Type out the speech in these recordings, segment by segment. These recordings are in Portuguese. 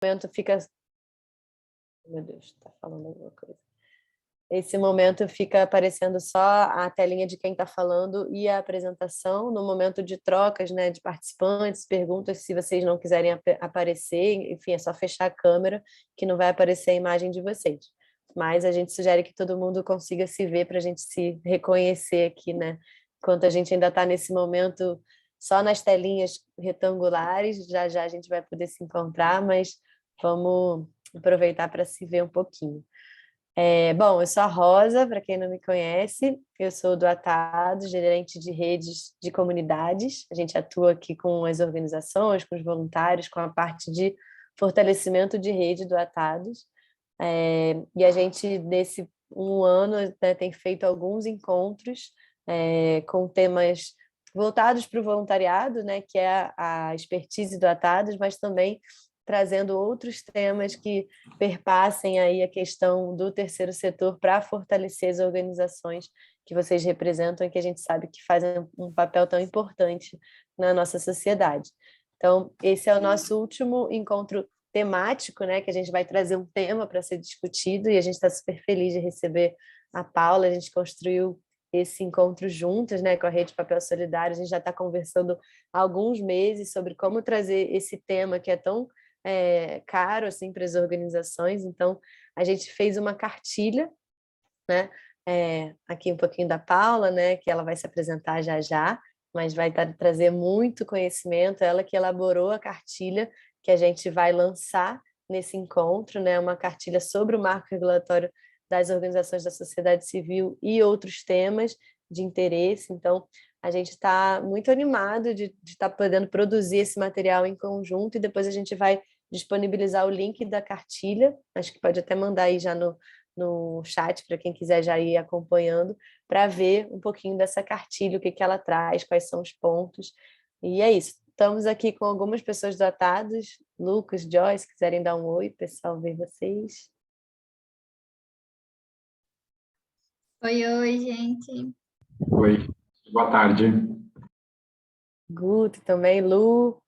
momento fica... Meu Deus, está falando alguma coisa. Esse momento fica aparecendo só a telinha de quem está falando e a apresentação. No momento de trocas, né, de participantes, perguntas, se vocês não quiserem aparecer, enfim, é só fechar a câmera que não vai aparecer a imagem de vocês. Mas a gente sugere que todo mundo consiga se ver para a gente se reconhecer aqui, né? Enquanto a gente ainda está nesse momento só nas telinhas retangulares, já já a gente vai poder se encontrar, mas vamos aproveitar para se ver um pouquinho. Bom, eu sou a Rosa, para quem não me conhece, eu sou do Atados, gerente de redes de comunidades. A gente atua aqui com as organizações, com os voluntários, com a parte de fortalecimento de rede do Atados. E a gente, nesse um ano, né, tem feito alguns encontros com temas voltados para o voluntariado, né, que é a expertise do Atados, mas também trazendo outros temas que perpassem aí a questão do terceiro setor para fortalecer as organizações que vocês representam e que a gente sabe que fazem um papel tão importante na nossa sociedade. Então, esse é o nosso último encontro temático, né, que a gente vai trazer um tema para ser discutido e a gente está super feliz de receber a Paula. A gente construiu esse encontro juntas, né, com a Rede Papel Solidário. A gente já está conversando há alguns meses sobre como trazer esse tema que é tão caro assim para as organizações. Então a gente fez uma cartilha, né? Aqui um pouquinho da Paula, né? Que ela vai se apresentar já já, mas vai trazer muito conhecimento. Ela que elaborou a cartilha que a gente vai lançar nesse encontro, né? Uma cartilha sobre o marco regulatório das organizações da sociedade civil e outros temas de interesse. Então a gente está muito animado de estar podendo produzir esse material em conjunto e depois a gente vai disponibilizar o link da cartilha, acho que pode até mandar aí já no chat para quem quiser já ir acompanhando, para ver um pouquinho dessa cartilha, o que ela traz, quais são os pontos. E é isso. Estamos aqui com algumas pessoas do Atados, Lucas, Joyce, quiserem dar um oi, pessoal, ver vocês. Oi, gente. Oi, boa tarde. Guto também, Lu.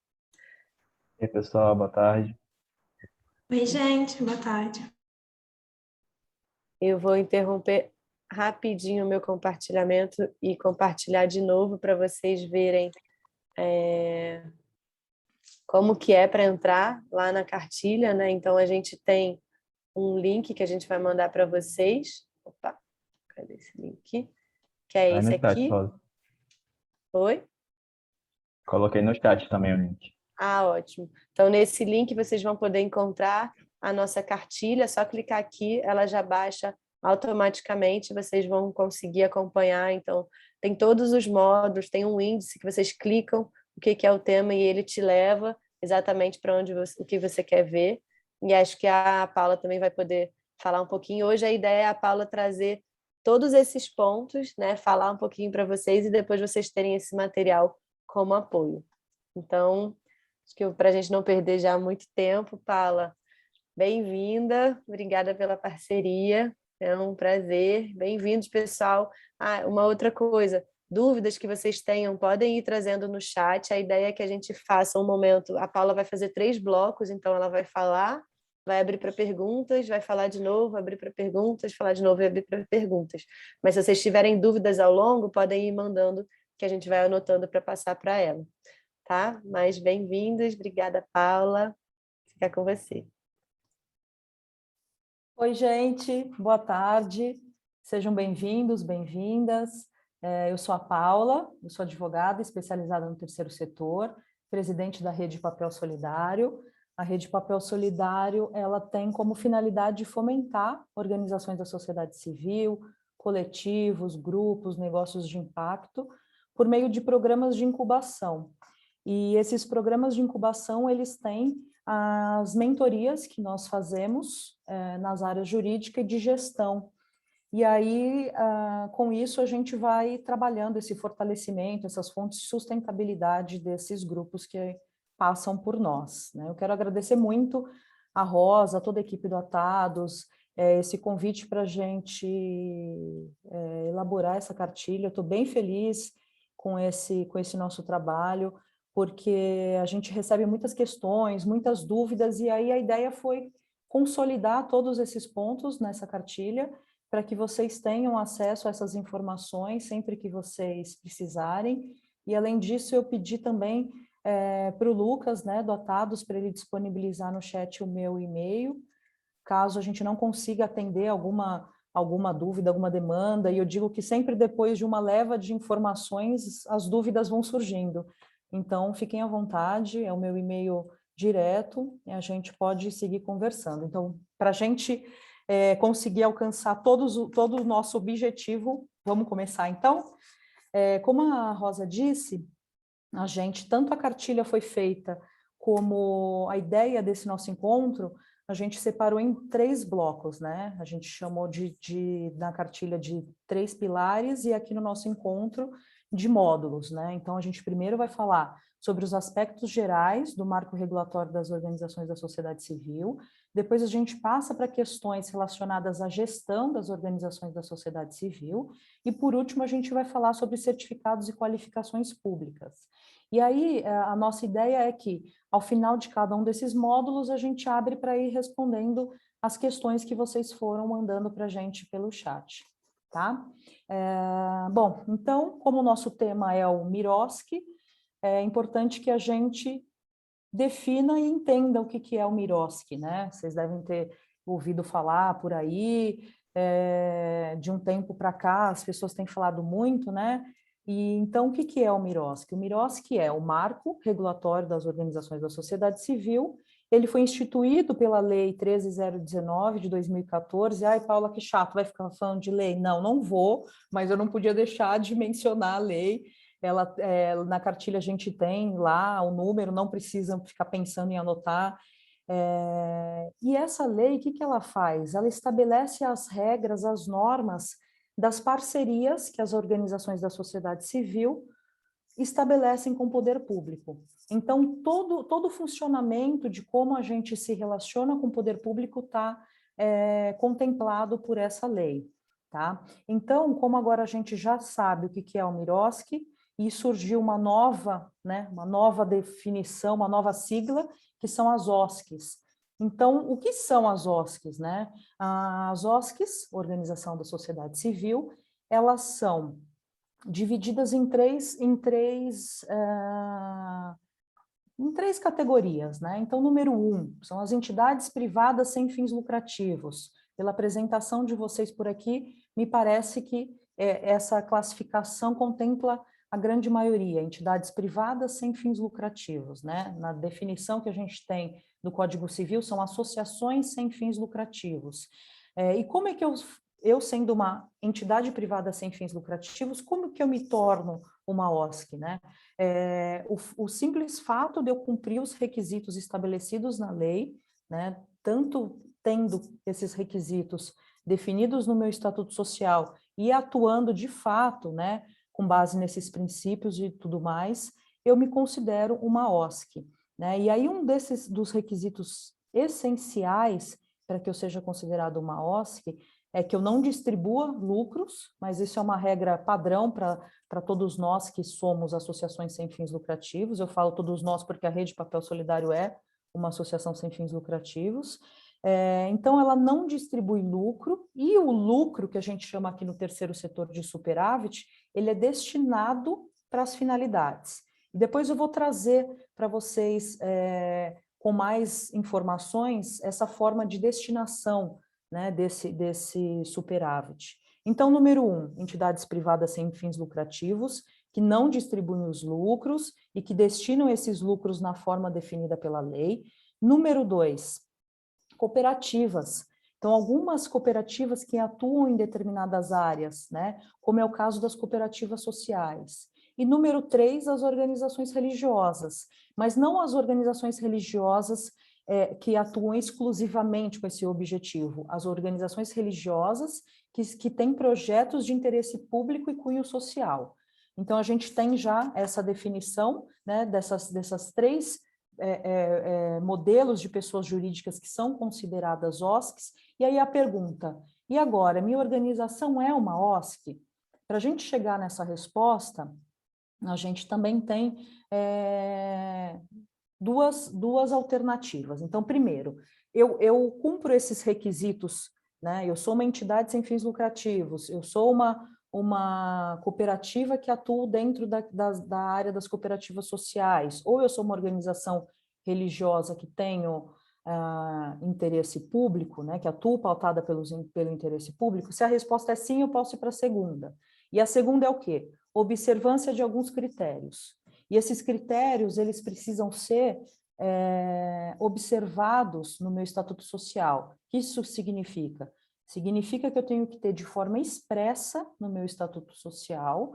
E aí, pessoal, boa tarde. Oi, gente, boa tarde. Eu vou interromper rapidinho o meu compartilhamento e compartilhar de novo para vocês verem como que é para entrar lá na cartilha, né? Então a gente tem um link que a gente vai mandar para vocês. Opa, cadê esse link? Que é Aí no esse chat, aqui. Rosa. Oi? Coloquei no chat também o link. Ah, ótimo. Então, nesse link vocês vão poder encontrar a nossa cartilha, é só clicar aqui, ela já baixa automaticamente, vocês vão conseguir acompanhar. Então, tem todos os módulos, tem um índice que vocês clicam o que é o tema e ele te leva exatamente para onde o que você quer ver. E acho que a Paula também vai poder falar um pouquinho. Hoje a ideia é a Paula trazer todos esses pontos, né, falar um pouquinho para vocês e depois vocês terem esse material como apoio. Então, acho que para a gente não perder já muito tempo, Paula, bem-vinda, obrigada pela parceria, é um prazer. Bem-vindos, pessoal. Uma outra coisa, dúvidas que vocês tenham, podem ir trazendo no chat. A ideia é que a gente faça um momento, a Paula vai fazer 3 blocos, então ela vai falar, vai abrir para perguntas, vai falar de novo, abrir para perguntas, falar de novo e abrir para perguntas. Mas se vocês tiverem dúvidas ao longo, podem ir mandando, que a gente vai anotando para passar para ela. Tá? Mas bem-vindos, obrigada, Paula. Ficar com você. Oi, gente, boa tarde. Sejam bem-vindos, bem-vindas. Eu sou a Paula, eu sou advogada especializada no terceiro setor, presidente da Rede Papel Solidário. A Rede Papel Solidário, ela tem como finalidade fomentar organizações da sociedade civil, coletivos, grupos, negócios de impacto, por meio de programas de incubação. E esses programas de incubação, eles têm as mentorias que nós fazemos nas áreas jurídica e de gestão. E aí, com isso, a gente vai trabalhando esse fortalecimento, essas fontes de sustentabilidade desses grupos que passam por nós, né? Eu quero agradecer muito a Rosa, a toda a equipe do Atados, esse convite para a gente elaborar essa cartilha. Eu estou bem feliz com esse nosso trabalho. porque a gente recebe muitas questões, muitas dúvidas, e aí a ideia foi consolidar todos esses pontos nessa cartilha, para que vocês tenham acesso a essas informações sempre que vocês precisarem. E, além disso, eu pedi também para o Lucas, né, do Atados, para ele disponibilizar no chat o meu e-mail, caso a gente não consiga atender alguma dúvida, alguma demanda, e eu digo que sempre depois de uma leva de informações, as dúvidas vão surgindo. Então, fiquem à vontade, é o meu e-mail direto, e a gente pode seguir conversando. Então, para a gente conseguir alcançar todo o nosso objetivo, vamos começar então? Como a Rosa disse, tanto a cartilha foi feita, como a ideia desse nosso encontro, a gente separou em 3 blocos, né? A gente chamou na cartilha de 3 pilares e aqui no nosso encontro de módulos, né? Então, a gente primeiro vai falar sobre os aspectos gerais do marco regulatório das organizações da sociedade civil, depois a gente passa para questões relacionadas à gestão das organizações da sociedade civil, e por último a gente vai falar sobre certificados e qualificações públicas. E aí, a nossa ideia é que, ao final de cada um desses módulos, a gente abre para ir respondendo as questões que vocês foram mandando para a gente pelo chat, tá? Bom, então, como o nosso tema é o MIROSC, é importante que a gente defina e entenda o que é o MIROSC, né? Vocês devem ter ouvido falar por aí, de um tempo para cá, as pessoas têm falado muito, né? E então, o que é o MIROSC? O MIROSC é o Marco Regulatório das Organizações da Sociedade Civil. Ele foi instituído pela Lei 13.019 de 2014. Ai, Paula, que chato, vai ficar falando de lei? Não, não vou, mas eu não podia deixar de mencionar a lei. Na cartilha a gente tem lá o número, não precisa ficar pensando em anotar. E essa lei, o que ela faz? Ela estabelece as regras, as normas das parcerias que as organizações da sociedade civil estabelecem com o poder público. Então, todo o funcionamento de como a gente se relaciona com o poder público está contemplado por essa lei, tá? Então, como agora a gente já sabe o que é o MIROSC, e surgiu uma nova definição, uma nova sigla, que são as OSCs. Então, o que são as OSCs, né? As OSCs, Organização da Sociedade Civil, elas são divididas em três categorias, né? Então, número 1, são as entidades privadas sem fins lucrativos. Pela apresentação de vocês por aqui, me parece que essa classificação contempla a grande maioria, entidades privadas sem fins lucrativos, né? Na definição que a gente tem do Código Civil, são associações sem fins lucrativos. E como é que eu sendo uma entidade privada sem fins lucrativos, como que eu me torno uma OSC, né? O simples fato de eu cumprir os requisitos estabelecidos na lei, né, tanto tendo esses requisitos definidos no meu estatuto social e atuando de fato, né, com base nesses princípios e tudo mais, eu me considero uma OSC, né? E aí dos requisitos essenciais para que eu seja considerado uma OSC é que eu não distribua lucros, mas isso é uma regra padrão para todos nós que somos associações sem fins lucrativos. Eu falo todos nós porque a Rede Papel Solidário é uma associação sem fins lucrativos. Então, ela não distribui lucro, e o lucro, que a gente chama aqui no terceiro setor de superávit, ele é destinado para as finalidades. E depois eu vou trazer para vocês, com mais informações, essa forma de destinação, né, desse superávit. Então, número 1, entidades privadas sem fins lucrativos, que não distribuem os lucros e que destinam esses lucros na forma definida pela lei. Número 2, cooperativas. Então, algumas cooperativas que atuam em determinadas áreas, né, como é o caso das cooperativas sociais. E número 3, as organizações religiosas, mas não as organizações religiosas que atuam exclusivamente com esse objetivo, as organizações religiosas que têm projetos de interesse público e cunho social. Então, a gente tem já essa definição, né, dessas 3 modelos de pessoas jurídicas que são consideradas OSCs, e aí a pergunta, e agora, minha organização é uma OSC? Para a gente chegar nessa resposta, a gente também tem duas alternativas. Então, primeiro, eu cumpro esses requisitos, né? Eu sou uma entidade sem fins lucrativos, eu sou uma cooperativa que atua dentro da área das cooperativas sociais, ou eu sou uma organização religiosa que tenho interesse público, né, que atuo pautada pelo interesse público. Se a resposta é sim, eu posso ir para a segunda. E a segunda é o quê? Observância de alguns critérios. E esses critérios, eles precisam ser observados no meu estatuto social. O que isso significa? Significa que eu tenho que ter de forma expressa no meu estatuto social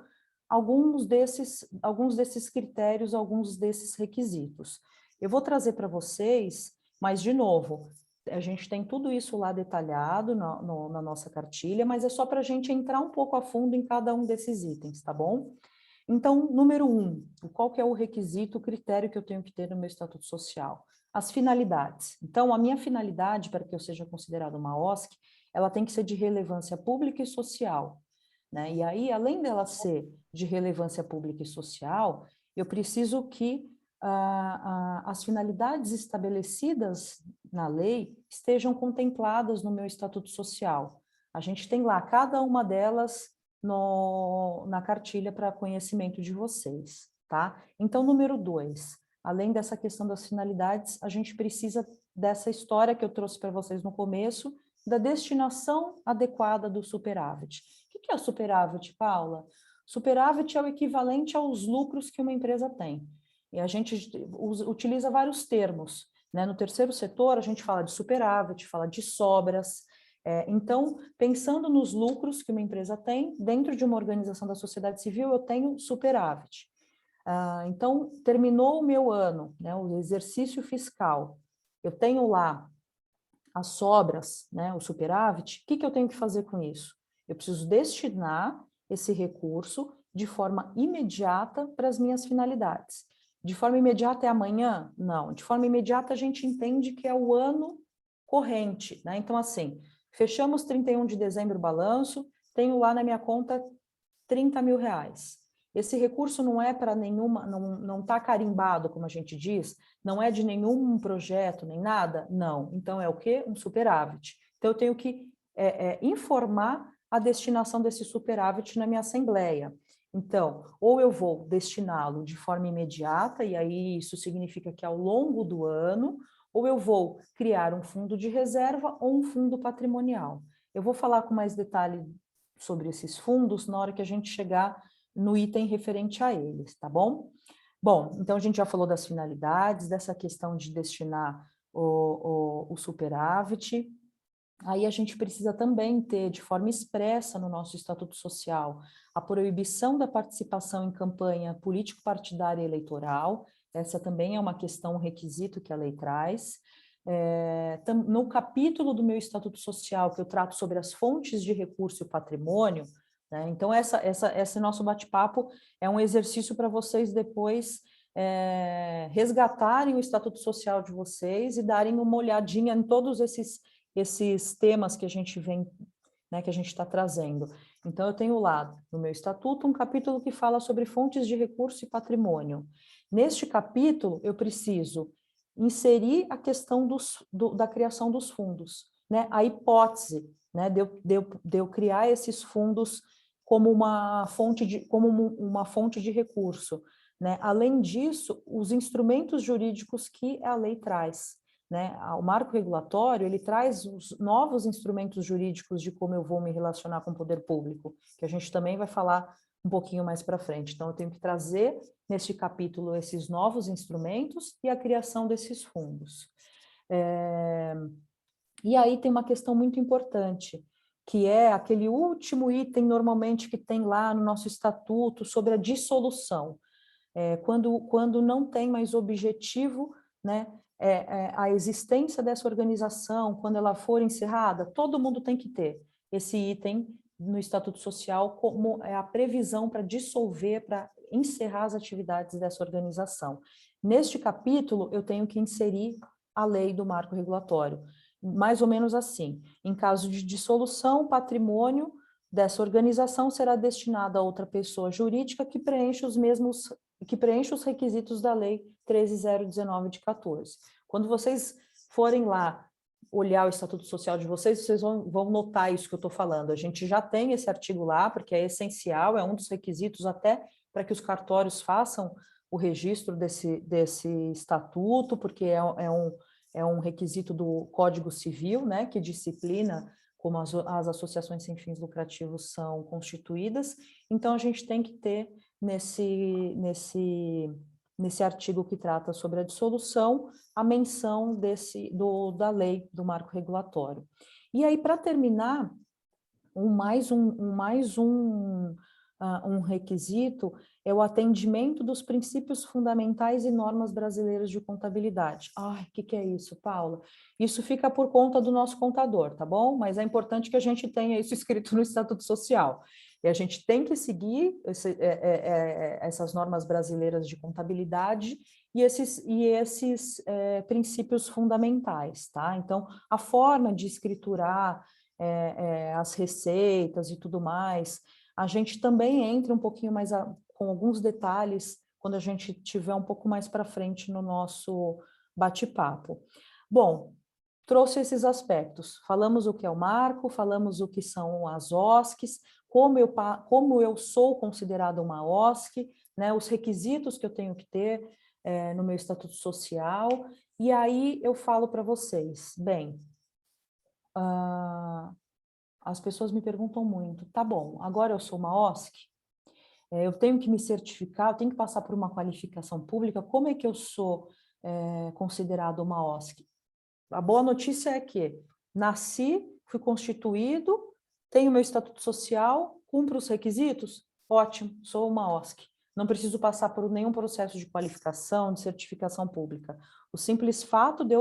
alguns desses critérios, alguns desses requisitos. Eu vou trazer para vocês, mas, de novo, a gente tem tudo isso lá detalhado na nossa cartilha, mas é só para a gente entrar um pouco a fundo em cada um desses itens, tá bom? Então, número 1, qual que é o requisito, o critério que eu tenho que ter no meu estatuto social? As finalidades. Então, a minha finalidade, para que eu seja considerada uma OSC, ela tem que ser de relevância pública e social, né? E aí, além dela ser de relevância pública e social, eu preciso que as finalidades estabelecidas na lei estejam contempladas no meu estatuto social. A gente tem lá cada uma delas na cartilha para conhecimento de vocês, tá? Então, número 2, além dessa questão das finalidades, a gente precisa dessa história que eu trouxe para vocês no começo, da destinação adequada do superávit. O que é o superávit, Paula? Superávit é o equivalente aos lucros que uma empresa tem. E a gente utiliza vários termos, né? No terceiro setor, a gente fala de superávit, fala de sobras. Então, pensando nos lucros que uma empresa tem, dentro de uma organização da sociedade civil, eu tenho superávit. Então, terminou o meu ano, né, o exercício fiscal, eu tenho lá as sobras, né, o superávit, o que eu tenho que fazer com isso? Eu preciso destinar esse recurso de forma imediata para as minhas finalidades. De forma imediata é amanhã? Não. De forma imediata a gente entende que é o ano corrente, né? Então, assim, fechamos 31 de dezembro o balanço, tenho lá na minha conta 30 mil reais. Esse recurso não é para nenhuma, não está carimbado, como a gente diz, não é de nenhum projeto, nem nada? Não. Então, é o quê? Um superávit. Então, eu tenho que informar a destinação desse superávit na minha assembleia. Então, ou eu vou destiná-lo de forma imediata, e aí isso significa que ao longo do ano, ou eu vou criar um fundo de reserva ou um fundo patrimonial. Eu vou falar com mais detalhe sobre esses fundos na hora que a gente chegar no item referente a eles, tá bom? Bom, então a gente já falou das finalidades, dessa questão de destinar o superávit. Aí a gente precisa também ter, de forma expressa no nosso Estatuto Social, a proibição da participação em campanha político-partidária e eleitoral. Essa também é uma questão, um requisito que a lei traz. No capítulo do meu Estatuto Social, que eu trato sobre as fontes de recurso e patrimônio, né? Então, esse nosso bate-papo é um exercício para vocês depois resgatarem o Estatuto Social de vocês e darem uma olhadinha em todos esses temas que a gente vem, né, que a gente está trazendo. Então, eu tenho lá no meu estatuto um capítulo que fala sobre fontes de recurso e patrimônio. Neste capítulo, eu preciso inserir a questão da criação dos fundos, né, a hipótese, né, de eu criar esses fundos como uma fonte de recurso, né? Além disso, os instrumentos jurídicos que a lei traz. Né? O marco regulatório, ele traz os novos instrumentos jurídicos de como eu vou me relacionar com o poder público, que a gente também vai falar um pouquinho mais para frente. Então, eu tenho que trazer neste capítulo esses novos instrumentos e a criação desses fundos. E aí tem uma questão muito importante, que é aquele último item, normalmente, que tem lá no nosso estatuto, sobre a dissolução. Quando não tem mais objetivo, né, a existência dessa organização, quando ela for encerrada, todo mundo tem que ter esse item no Estatuto Social como a previsão para dissolver, para encerrar as atividades dessa organização. Neste capítulo, eu tenho que inserir a lei do marco regulatório, mais ou menos assim: em caso de dissolução, patrimônio dessa organização será destinado a outra pessoa jurídica que preenche os requisitos da Lei 13.019 de 14. Quando vocês forem lá olhar o Estatuto Social de vocês vão notar isso que eu estou falando. A gente já tem esse artigo lá, porque é essencial, é um dos requisitos até para que os cartórios façam o registro desse estatuto, porque é um requisito do Código Civil, né, que disciplina como as associações sem fins lucrativos são constituídas. Então, a gente tem que ter nesse artigo que trata sobre a dissolução, a menção da lei, do marco regulatório. E aí, para terminar, um requisito é o atendimento dos princípios fundamentais e normas brasileiras de contabilidade. Ai, o que é isso, Paula? Isso fica por conta do nosso contador, tá bom? Mas é importante que a gente tenha isso escrito no Estatuto Social. E a gente tem que seguir essas normas brasileiras de contabilidade e esses princípios fundamentais, tá? Então, a forma de escriturar as receitas e tudo mais, a gente também entra um pouquinho mais com alguns detalhes quando a gente tiver um pouco mais para frente no nosso bate-papo. Bom, trouxe esses aspectos. Falamos o que é o marco, falamos o que são as OSCs, como eu sou considerada uma OSC, né, os requisitos que eu tenho que ter no meu estatuto social, e aí eu falo para vocês, bem, as pessoas me perguntam muito, tá bom, agora eu sou uma OSC, eu tenho que me certificar, eu tenho que passar por uma qualificação pública, como é que eu sou considerado uma OSC? A boa notícia é que nasci, fui constituído, tenho meu estatuto social, cumpro os requisitos, ótimo, sou uma OSC. Não preciso passar por nenhum processo de qualificação, de certificação pública. O simples fato de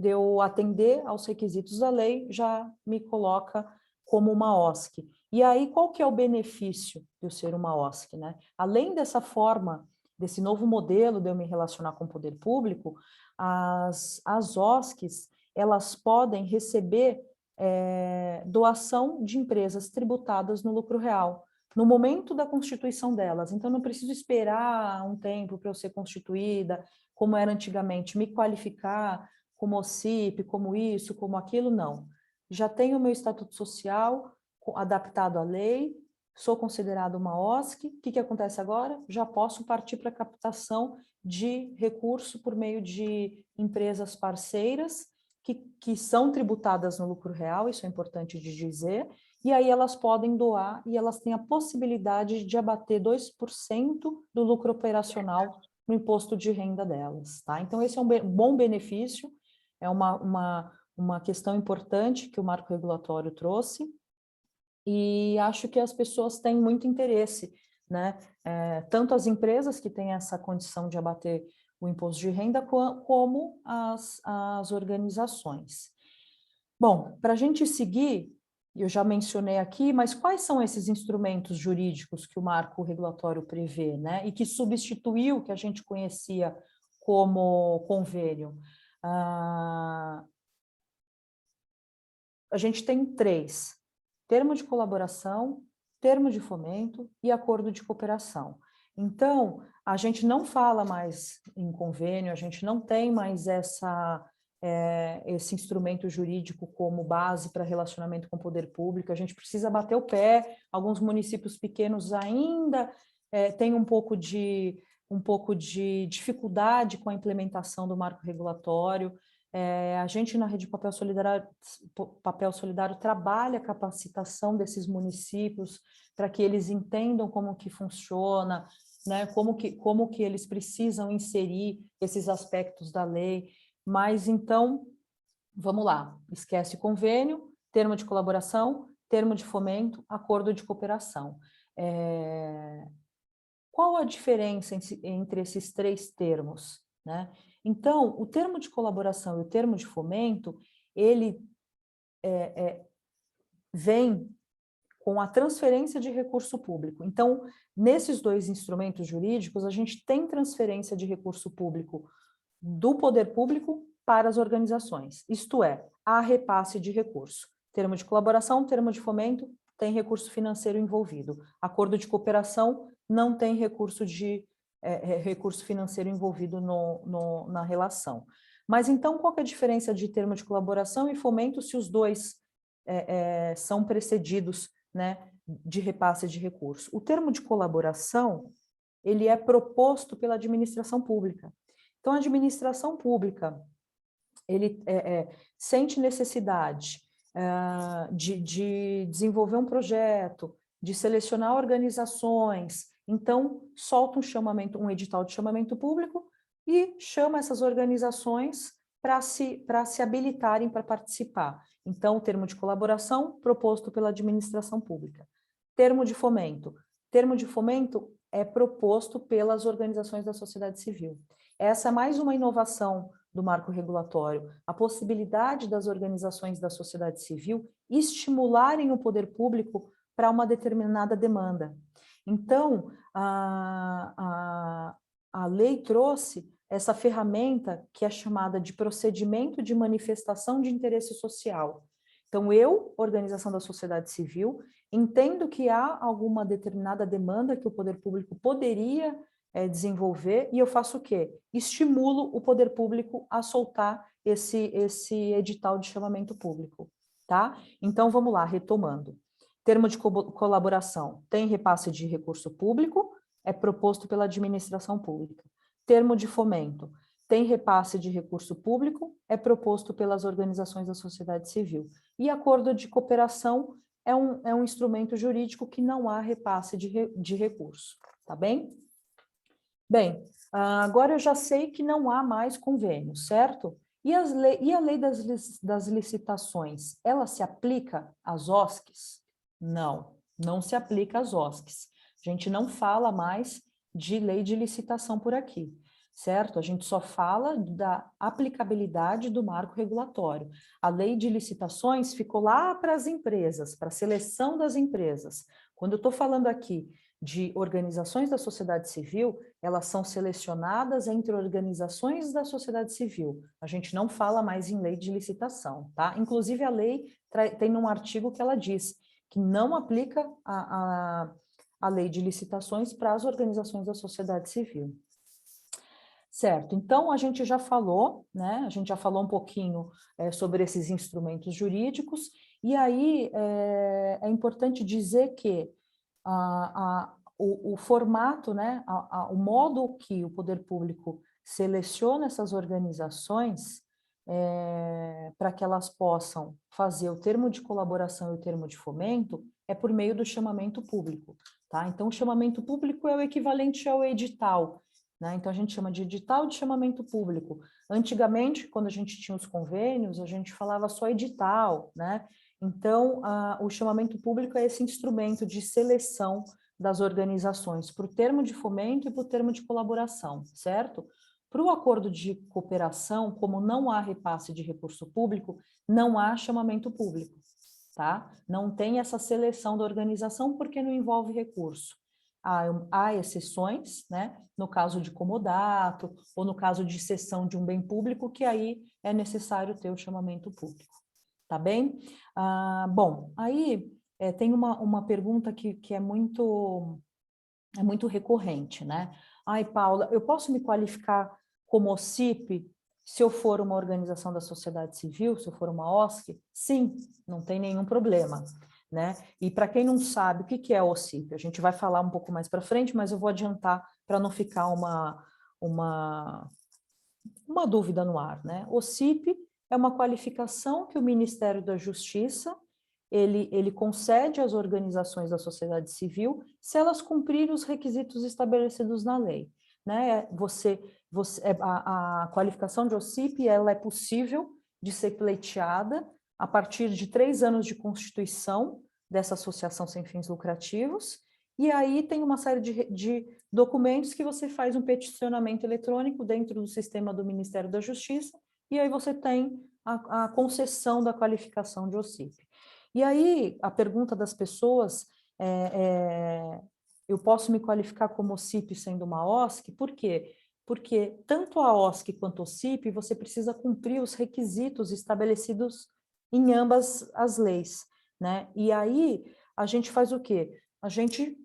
eu atender aos requisitos da lei já me coloca como uma OSC. E aí, qual que é o benefício de eu ser uma OSC, né? Além dessa forma, desse novo modelo de eu me relacionar com o poder público, as OSCs, elas podem receber doação de empresas tributadas no lucro real, no momento da constituição delas. Então, não preciso esperar um tempo para eu ser constituída, como era antigamente, me qualificar como OCIP, como isso, como aquilo, não. Já tenho o meu estatuto social adaptado à lei, sou considerado uma OSC, o que acontece agora? Já posso partir para a captação de recurso por meio de empresas parceiras que são tributadas no lucro real, isso é importante de dizer, e aí elas podem doar e elas têm a possibilidade de abater 2% do lucro operacional no imposto de renda delas, tá? Então, esse é um bom benefício, é uma questão importante que o marco regulatório trouxe, e acho que as pessoas têm muito interesse, né? Tanto as empresas que têm essa condição de abater o imposto de renda, como as organizações. Bom, para a gente seguir, eu já mencionei aqui, mas quais são esses instrumentos jurídicos que o marco regulatório prevê, né? E que substituiu o que a gente conhecia como convênio? A gente tem 3: termo de colaboração, termo de fomento e acordo de cooperação. Então, a gente não fala mais em convênio, a gente não tem mais esse instrumento jurídico como base para relacionamento com o poder público, a gente precisa bater o pé, alguns municípios pequenos ainda têm um pouco de dificuldade com a implementação do marco regulatório. A gente na Rede Papel Solidário trabalha a capacitação desses municípios para que eles entendam como que funciona, né, como que eles precisam inserir esses aspectos da lei. Mas então, vamos lá, esquece convênio, termo de colaboração, termo de fomento, acordo de cooperação. Qual a diferença entre esses 3 termos, né? Então, o termo de colaboração e o termo de fomento, ele vem com a transferência de recurso público. Então, nesses 2 instrumentos jurídicos, a gente tem transferência de recurso público do poder público para as organizações, isto é, há repasse de recurso. Termo de colaboração, termo de fomento, tem recurso financeiro envolvido. Acordo de cooperação não tem recurso financeiro envolvido na relação. Mas então, qual que é a diferença de termo de colaboração e fomento se os dois são precedidos, né, de repasse de recurso? O termo de colaboração, ele é proposto pela administração pública. Então, a administração pública, ele sente necessidade de desenvolver um projeto, de selecionar organizações, então solta um edital de chamamento público e chama essas organizações para se habilitarem para participar. Então, o termo de colaboração proposto pela administração pública. Termo de fomento. Termo de fomento é proposto pelas organizações da sociedade civil. Essa é mais uma inovação do marco regulatório, a possibilidade das organizações da sociedade civil estimularem o poder público para uma determinada demanda. Então, a lei trouxe essa ferramenta que é chamada de procedimento de manifestação de interesse social. Então, eu, organização da sociedade civil, entendo que há alguma determinada demanda que o poder público poderia desenvolver, e eu faço o quê? Estimulo o poder público a soltar esse edital de chamamento público, tá? Então, vamos lá, retomando. Termo de colaboração, tem repasse de recurso público, é proposto pela administração pública. Termo de fomento, tem repasse de recurso público, é proposto pelas organizações da sociedade civil. E acordo de cooperação é um instrumento jurídico que não há repasse de recurso, tá bem? Bem, agora eu já sei que não há mais convênio, certo? E a lei das licitações, ela se aplica às OSCs? Não, não se aplica às OSCs. A gente não fala mais de lei de licitação por aqui, certo? A gente só fala da aplicabilidade do marco regulatório. A lei de licitações ficou lá para as empresas, para a seleção das empresas. Quando eu estou falando aqui de organizações da sociedade civil, elas são selecionadas entre organizações da sociedade civil. A gente não fala mais em lei de licitação, tá? Inclusive, a lei tem um artigo que ela diz que não aplica a lei de licitações para as organizações da sociedade civil. Certo, então a gente já falou, né? A gente já falou um pouquinho sobre esses instrumentos jurídicos, e aí é importante dizer que o formato, né, o modo que o poder público seleciona essas organizações para que elas possam fazer o termo de colaboração e o termo de fomento é por meio do chamamento público, tá? Então, o chamamento público é o equivalente ao edital, né? Então, a gente chama de edital de chamamento público. Antigamente, quando a gente tinha os convênios, a gente falava só edital, né? Então, o chamamento público é esse instrumento de seleção das organizações para o termo de fomento e para o termo de colaboração, certo? Para o acordo de cooperação, como não há repasse de recurso público, não há chamamento público, tá? Não tem essa seleção da organização porque não envolve recurso. Há exceções, né? No caso de comodato ou no caso de cessão de um bem público, que aí é necessário ter o chamamento público. Tá bem? Bom, aí tem uma pergunta que é muito recorrente, né? Ai, Paula, eu posso me qualificar como OCIP se eu for uma organização da sociedade civil, se eu for uma OSC? Sim, não tem nenhum problema, né? E para quem não sabe, o que é OCIP? A gente vai falar um pouco mais para frente, mas eu vou adiantar para não ficar uma dúvida no ar, né? OCIP é uma qualificação que o Ministério da Justiça ele concede às organizações da sociedade civil se elas cumprirem os requisitos estabelecidos na lei, né? A qualificação de OCIP ela é possível de ser pleiteada a partir de 3 anos de constituição dessa associação sem fins lucrativos, e aí tem uma série de documentos que você faz um peticionamento eletrônico dentro do sistema do Ministério da Justiça, e aí você tem a concessão da qualificação de OCIP. E aí, a pergunta das pessoas eu posso me qualificar como OCIP sendo uma OSC? Por quê? Porque tanto a OSC quanto a OCIP, você precisa cumprir os requisitos estabelecidos em ambas as leis, né? E aí, a gente faz o quê? A gente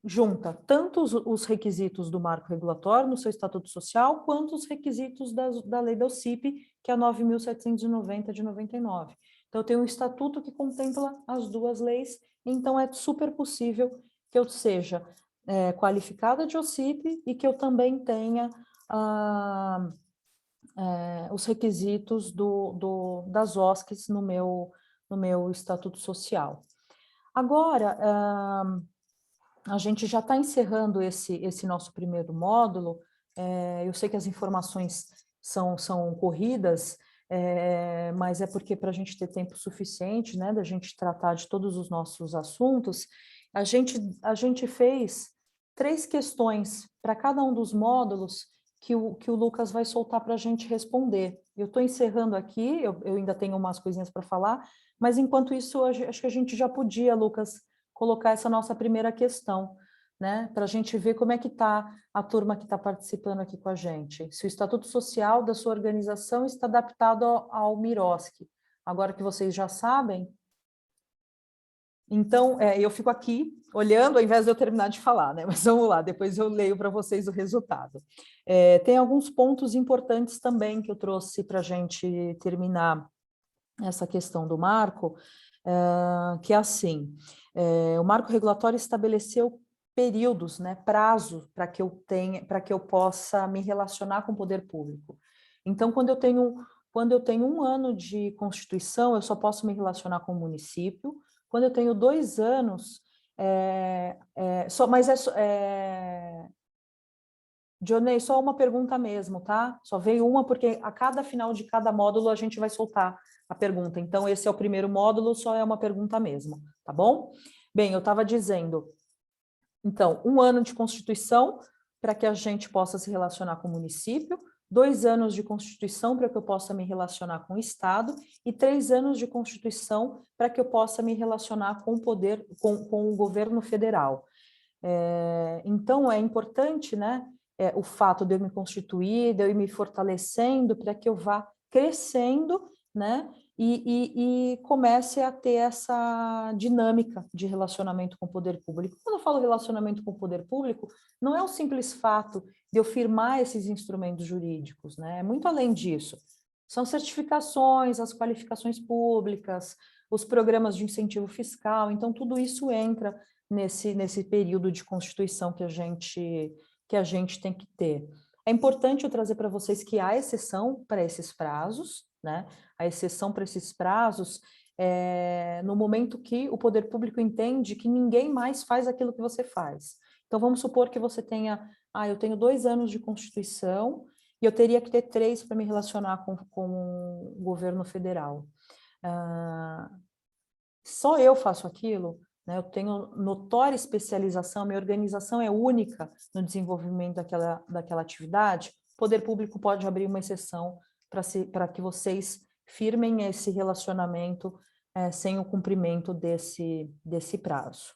junta tanto os requisitos do marco regulatório no seu Estatuto Social, quanto os requisitos da lei da OCIP, que é a 9.790 de 99. Então, eu tenho um estatuto que contempla as duas leis, então é super possível que eu seja qualificada de OCIP e que eu também tenha os requisitos das OSCs no meu Estatuto Social. Agora, a gente já está encerrando esse nosso primeiro módulo. Eu sei que as informações são corridas, mas é porque para a gente ter tempo suficiente, né, da gente tratar de todos os nossos assuntos, a gente fez 3 questões para cada um dos módulos que o Lucas vai soltar para a gente responder. Eu estou encerrando aqui, eu ainda tenho umas coisinhas para falar, mas enquanto isso, acho que a gente já podia, Lucas, colocar essa nossa primeira questão, né, para a gente ver como é que está a turma que está participando aqui com a gente. Se o Estatuto Social da sua organização está adaptado ao MIROSC. Agora que vocês já sabem, então, eu fico aqui olhando ao invés de eu terminar de falar, né? Mas vamos lá, depois eu leio para vocês o resultado. Tem alguns pontos importantes também que eu trouxe para a gente terminar essa questão do marco, que é assim, o marco regulatório estabeleceu períodos, né, prazo para que eu possa me relacionar com o poder público. Então, quando eu tenho 1 ano de Constituição, eu só posso me relacionar com o município. Quando eu tenho 2 anos, Dionei, só uma pergunta mesmo, tá? Só veio uma, porque a cada final de cada módulo a gente vai soltar a pergunta. Então, esse é o primeiro módulo, só é uma pergunta mesmo, tá bom? Bem, eu estava dizendo, então, 1 ano de Constituição para que a gente possa se relacionar com o município, 2 anos de Constituição para que eu possa me relacionar com o Estado e 3 anos de Constituição para que eu possa me relacionar com o poder, com o governo federal. Então, é importante, né, o fato de eu me constituir, de eu ir me fortalecendo para que eu vá crescendo, né, e comece a ter essa dinâmica de relacionamento com o poder público. Quando eu falo relacionamento com o poder público, não é o simples fato de eu firmar esses instrumentos jurídicos, né, é muito além disso. São certificações, as qualificações públicas, os programas de incentivo fiscal, então tudo isso entra nesse período de constituição que a gente tem que ter. É importante eu trazer para vocês que há exceção para esses prazos, né? A exceção para esses prazos no momento que o poder público entende que ninguém mais faz aquilo que você faz. Então, vamos supor que você tenha, eu tenho 2 anos de Constituição e eu teria que ter 3 para me relacionar com o governo federal. Só eu faço aquilo? Eu tenho notória especialização, minha organização é única no desenvolvimento daquela atividade, o poder público pode abrir uma exceção para que vocês firmem esse relacionamento sem o cumprimento desse prazo.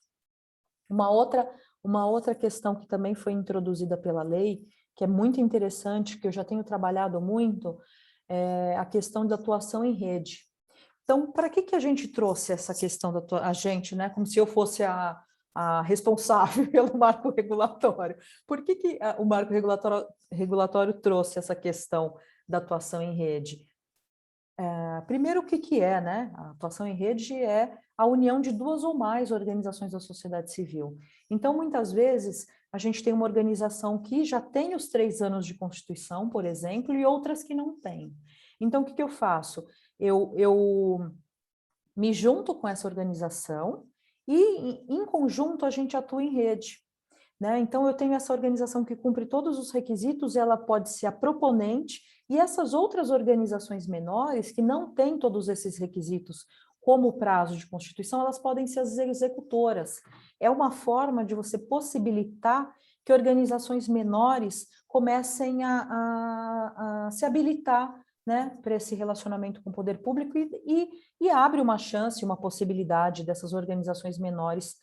Uma outra questão que também foi introduzida pela lei, que é muito interessante, que eu já tenho trabalhado muito, é a questão da atuação em rede. Então, para que a gente trouxe essa questão a gente, né? Como se eu fosse a responsável pelo marco regulatório. Por que o marco regulatório trouxe essa questão da atuação em rede? Primeiro, o que é, né? A atuação em rede é a união de 2 ou mais organizações da sociedade civil. Então, muitas vezes, a gente tem uma organização que já tem os 3 anos de Constituição, por exemplo, e outras que não têm. Então, o que eu faço? Eu me junto com essa organização e, em conjunto, a gente atua em rede, né? Então, eu tenho essa organização que cumpre todos os requisitos, ela pode ser a proponente, e essas outras organizações menores, que não têm todos esses requisitos como prazo de constituição, elas podem ser as executoras. É uma forma de você possibilitar que organizações menores comecem a se habilitar, né, para esse relacionamento com o poder público e abre uma chance, uma possibilidade dessas organizações menores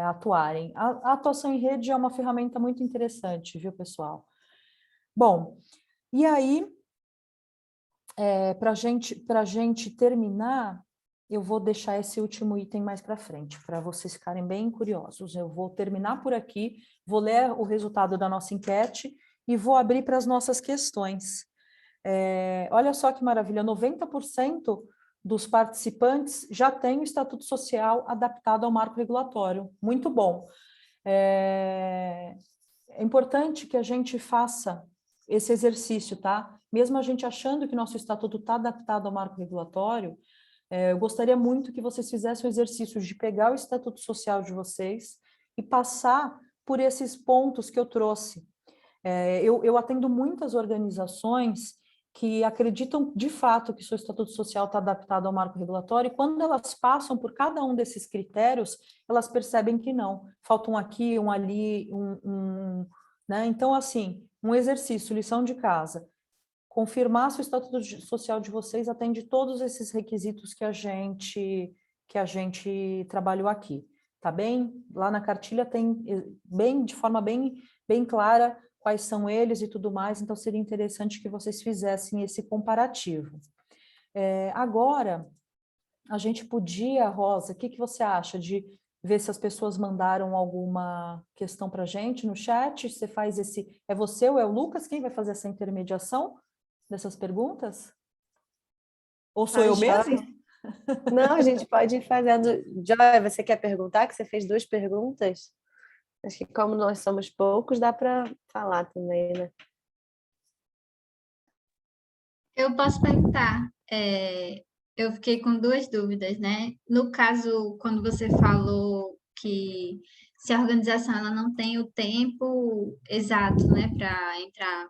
atuarem. A atuação em rede é uma ferramenta muito interessante, viu, pessoal? Bom, e aí, para a gente terminar, eu vou deixar esse último item mais para frente, para vocês ficarem bem curiosos. Eu vou terminar por aqui, vou ler o resultado da nossa enquete e vou abrir para as nossas questões. Olha só que maravilha, 90% dos participantes já têm o Estatuto Social adaptado ao marco regulatório. Muito bom. É importante que a gente faça esse exercício, tá? Mesmo a gente achando que nosso Estatuto está adaptado ao marco regulatório, eu gostaria muito que vocês fizessem o exercício de pegar o Estatuto Social de vocês e passar por esses pontos que eu trouxe. Eu atendo muitas organizações que acreditam de fato que seu Estatuto Social está adaptado ao marco regulatório, e quando elas passam por cada um desses critérios, elas percebem que não. Falta um aqui, um ali, né? Então, assim, um exercício, lição de casa. Confirmar se o Estatuto Social de vocês atende todos esses requisitos que a gente trabalhou aqui, tá bem? Lá na cartilha tem de forma bem clara quais são eles e tudo mais, então seria interessante que vocês fizessem esse comparativo. Agora, a gente podia, Rosa, o que você acha de ver se as pessoas mandaram alguma questão para a gente no chat? Você faz é você ou é o Lucas? Quem vai fazer essa intermediação dessas perguntas? Ou sou eu mesma? Não, a gente pode ir fazendo. Joy, você quer perguntar? Que você fez 2 perguntas? Acho que como nós somos poucos, dá para falar também, né? Eu posso perguntar. Eu fiquei com 2 dúvidas, né? No caso, quando você falou que se a organização ela não tem o tempo exato, né, para entrar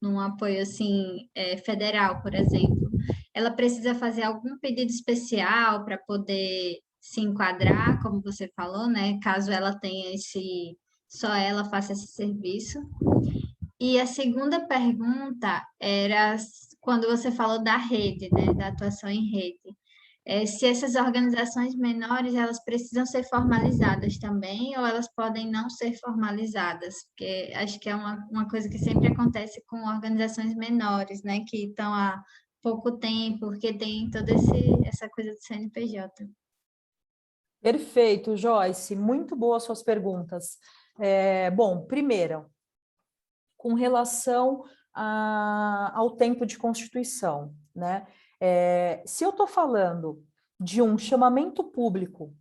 num apoio assim federal, por exemplo, ela precisa fazer algum pedido especial para poder se enquadrar, como você falou, né? Caso ela tenha só ela faça esse serviço. E a segunda pergunta era quando você falou da rede, né? Da atuação em rede. Se essas organizações menores, elas precisam ser formalizadas também, ou elas podem não ser formalizadas? Porque acho que é uma coisa que sempre acontece com organizações menores, né? Que estão há pouco tempo, porque tem toda essa coisa do CNPJ. Perfeito, Joyce. Muito boas suas perguntas. Bom, primeiro, com relação ao tempo de constituição, né? Se eu estou falando de um chamamento público,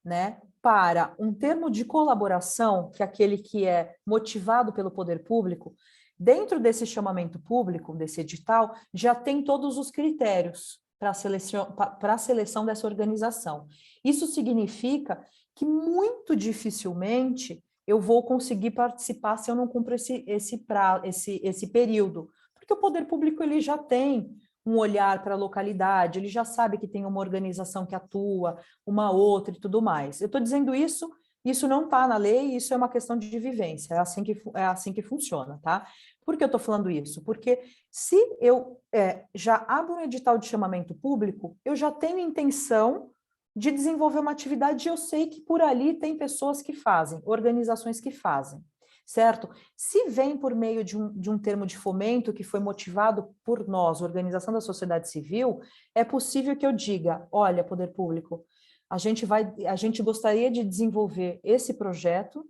né, para um termo de colaboração, que é aquele que é motivado pelo poder público, dentro desse chamamento público, desse edital, já tem todos os critérios para a seleção dessa organização. Isso significa que muito dificilmente eu vou conseguir participar se eu não cumpro esse período, porque o poder público ele já tem um olhar para a localidade, ele já sabe que tem uma organização que atua, uma outra e tudo mais. Eu estou dizendo isso não está na lei, isso é uma questão de vivência, é assim que funciona, tá? Por que eu estou falando isso? Porque se eu já abro um edital de chamamento público, eu já tenho intenção de desenvolver uma atividade e eu sei que por ali tem pessoas que fazem, organizações que fazem, certo? Se vem por meio de um termo de fomento que foi motivado por nós, organização da sociedade civil, é possível que eu diga, olha, poder público, a gente gostaria de desenvolver esse projeto,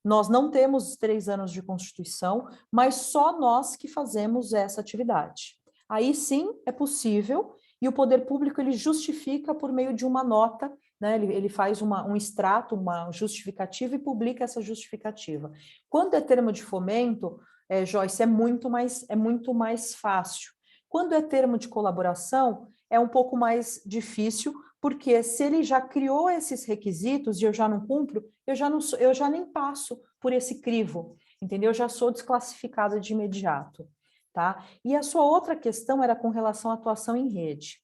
nós não temos 3 anos de Constituição, mas só nós que fazemos essa atividade. Aí sim é possível, e o poder público ele justifica por meio de uma nota, né? Ele faz um extrato, uma justificativa e publica essa justificativa. Quando é termo de fomento, Joyce, é muito mais fácil. Quando é termo de colaboração, é um pouco mais difícil, porque se ele já criou esses requisitos e eu já não cumpro, eu já nem passo por esse crivo, entendeu? Eu já sou desclassificada de imediato, tá? E a sua outra questão era com relação à atuação em rede.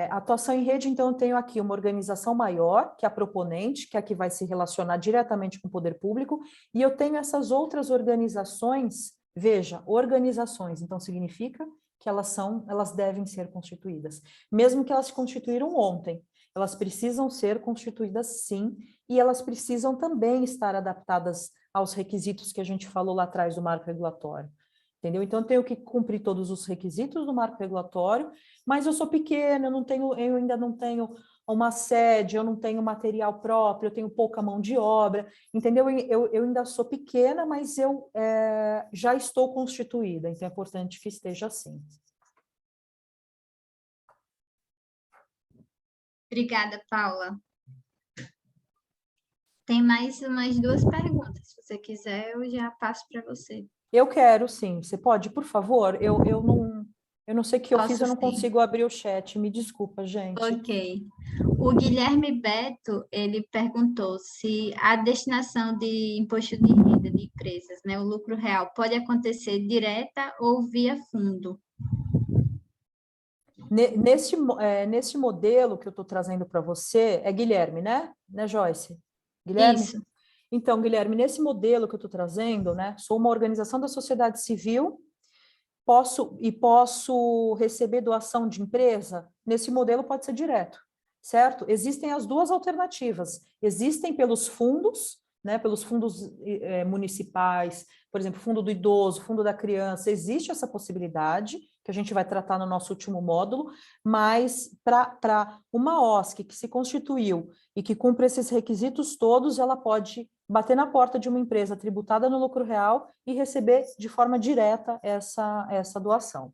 Atuação em rede, então, eu tenho aqui uma organização maior, que é a proponente, que é a que vai se relacionar diretamente com o poder público, e eu tenho essas outras organizações, veja, organizações, então significa que elas devem ser constituídas, mesmo que elas se constituíram ontem, elas precisam ser constituídas sim, e elas precisam também estar adaptadas aos requisitos que a gente falou lá atrás do marco regulatório. entendeu? Então, eu tenho que cumprir todos os requisitos do marco regulatório, mas eu sou pequena, eu ainda não tenho uma sede, eu não tenho material próprio, eu tenho pouca mão de obra, entendeu? Eu ainda sou pequena, mas eu já estou constituída, então é importante que esteja assim. Obrigada, Paula. Tem mais umas 2 perguntas. Se você quiser, eu já passo para você. Eu quero, sim. Você pode, por favor? Eu não sei o que eu fiz, Posso eu não sim. consigo abrir o chat. Me desculpa, gente. Ok. O Guilherme Beto, ele perguntou se a destinação de imposto de renda de empresas, né, o lucro real, pode acontecer direta ou via fundo. Nesse modelo que eu estou trazendo para você, é Guilherme, né? Né, Joyce? Guilherme? Isso. Então, Guilherme, nesse modelo que eu estou trazendo, né? Sou uma organização da sociedade civil, posso receber doação de empresa, nesse modelo pode ser direto, certo? Existem as duas alternativas. Existem pelos fundos, né? Pelos fundos municipais, por exemplo, fundo do idoso, fundo da criança, existe essa possibilidade, que a gente vai tratar no nosso último módulo, mas para uma OSC que se constituiu e que cumpre esses requisitos todos, ela pode bater na porta de uma empresa tributada no lucro real e receber de forma direta essa doação.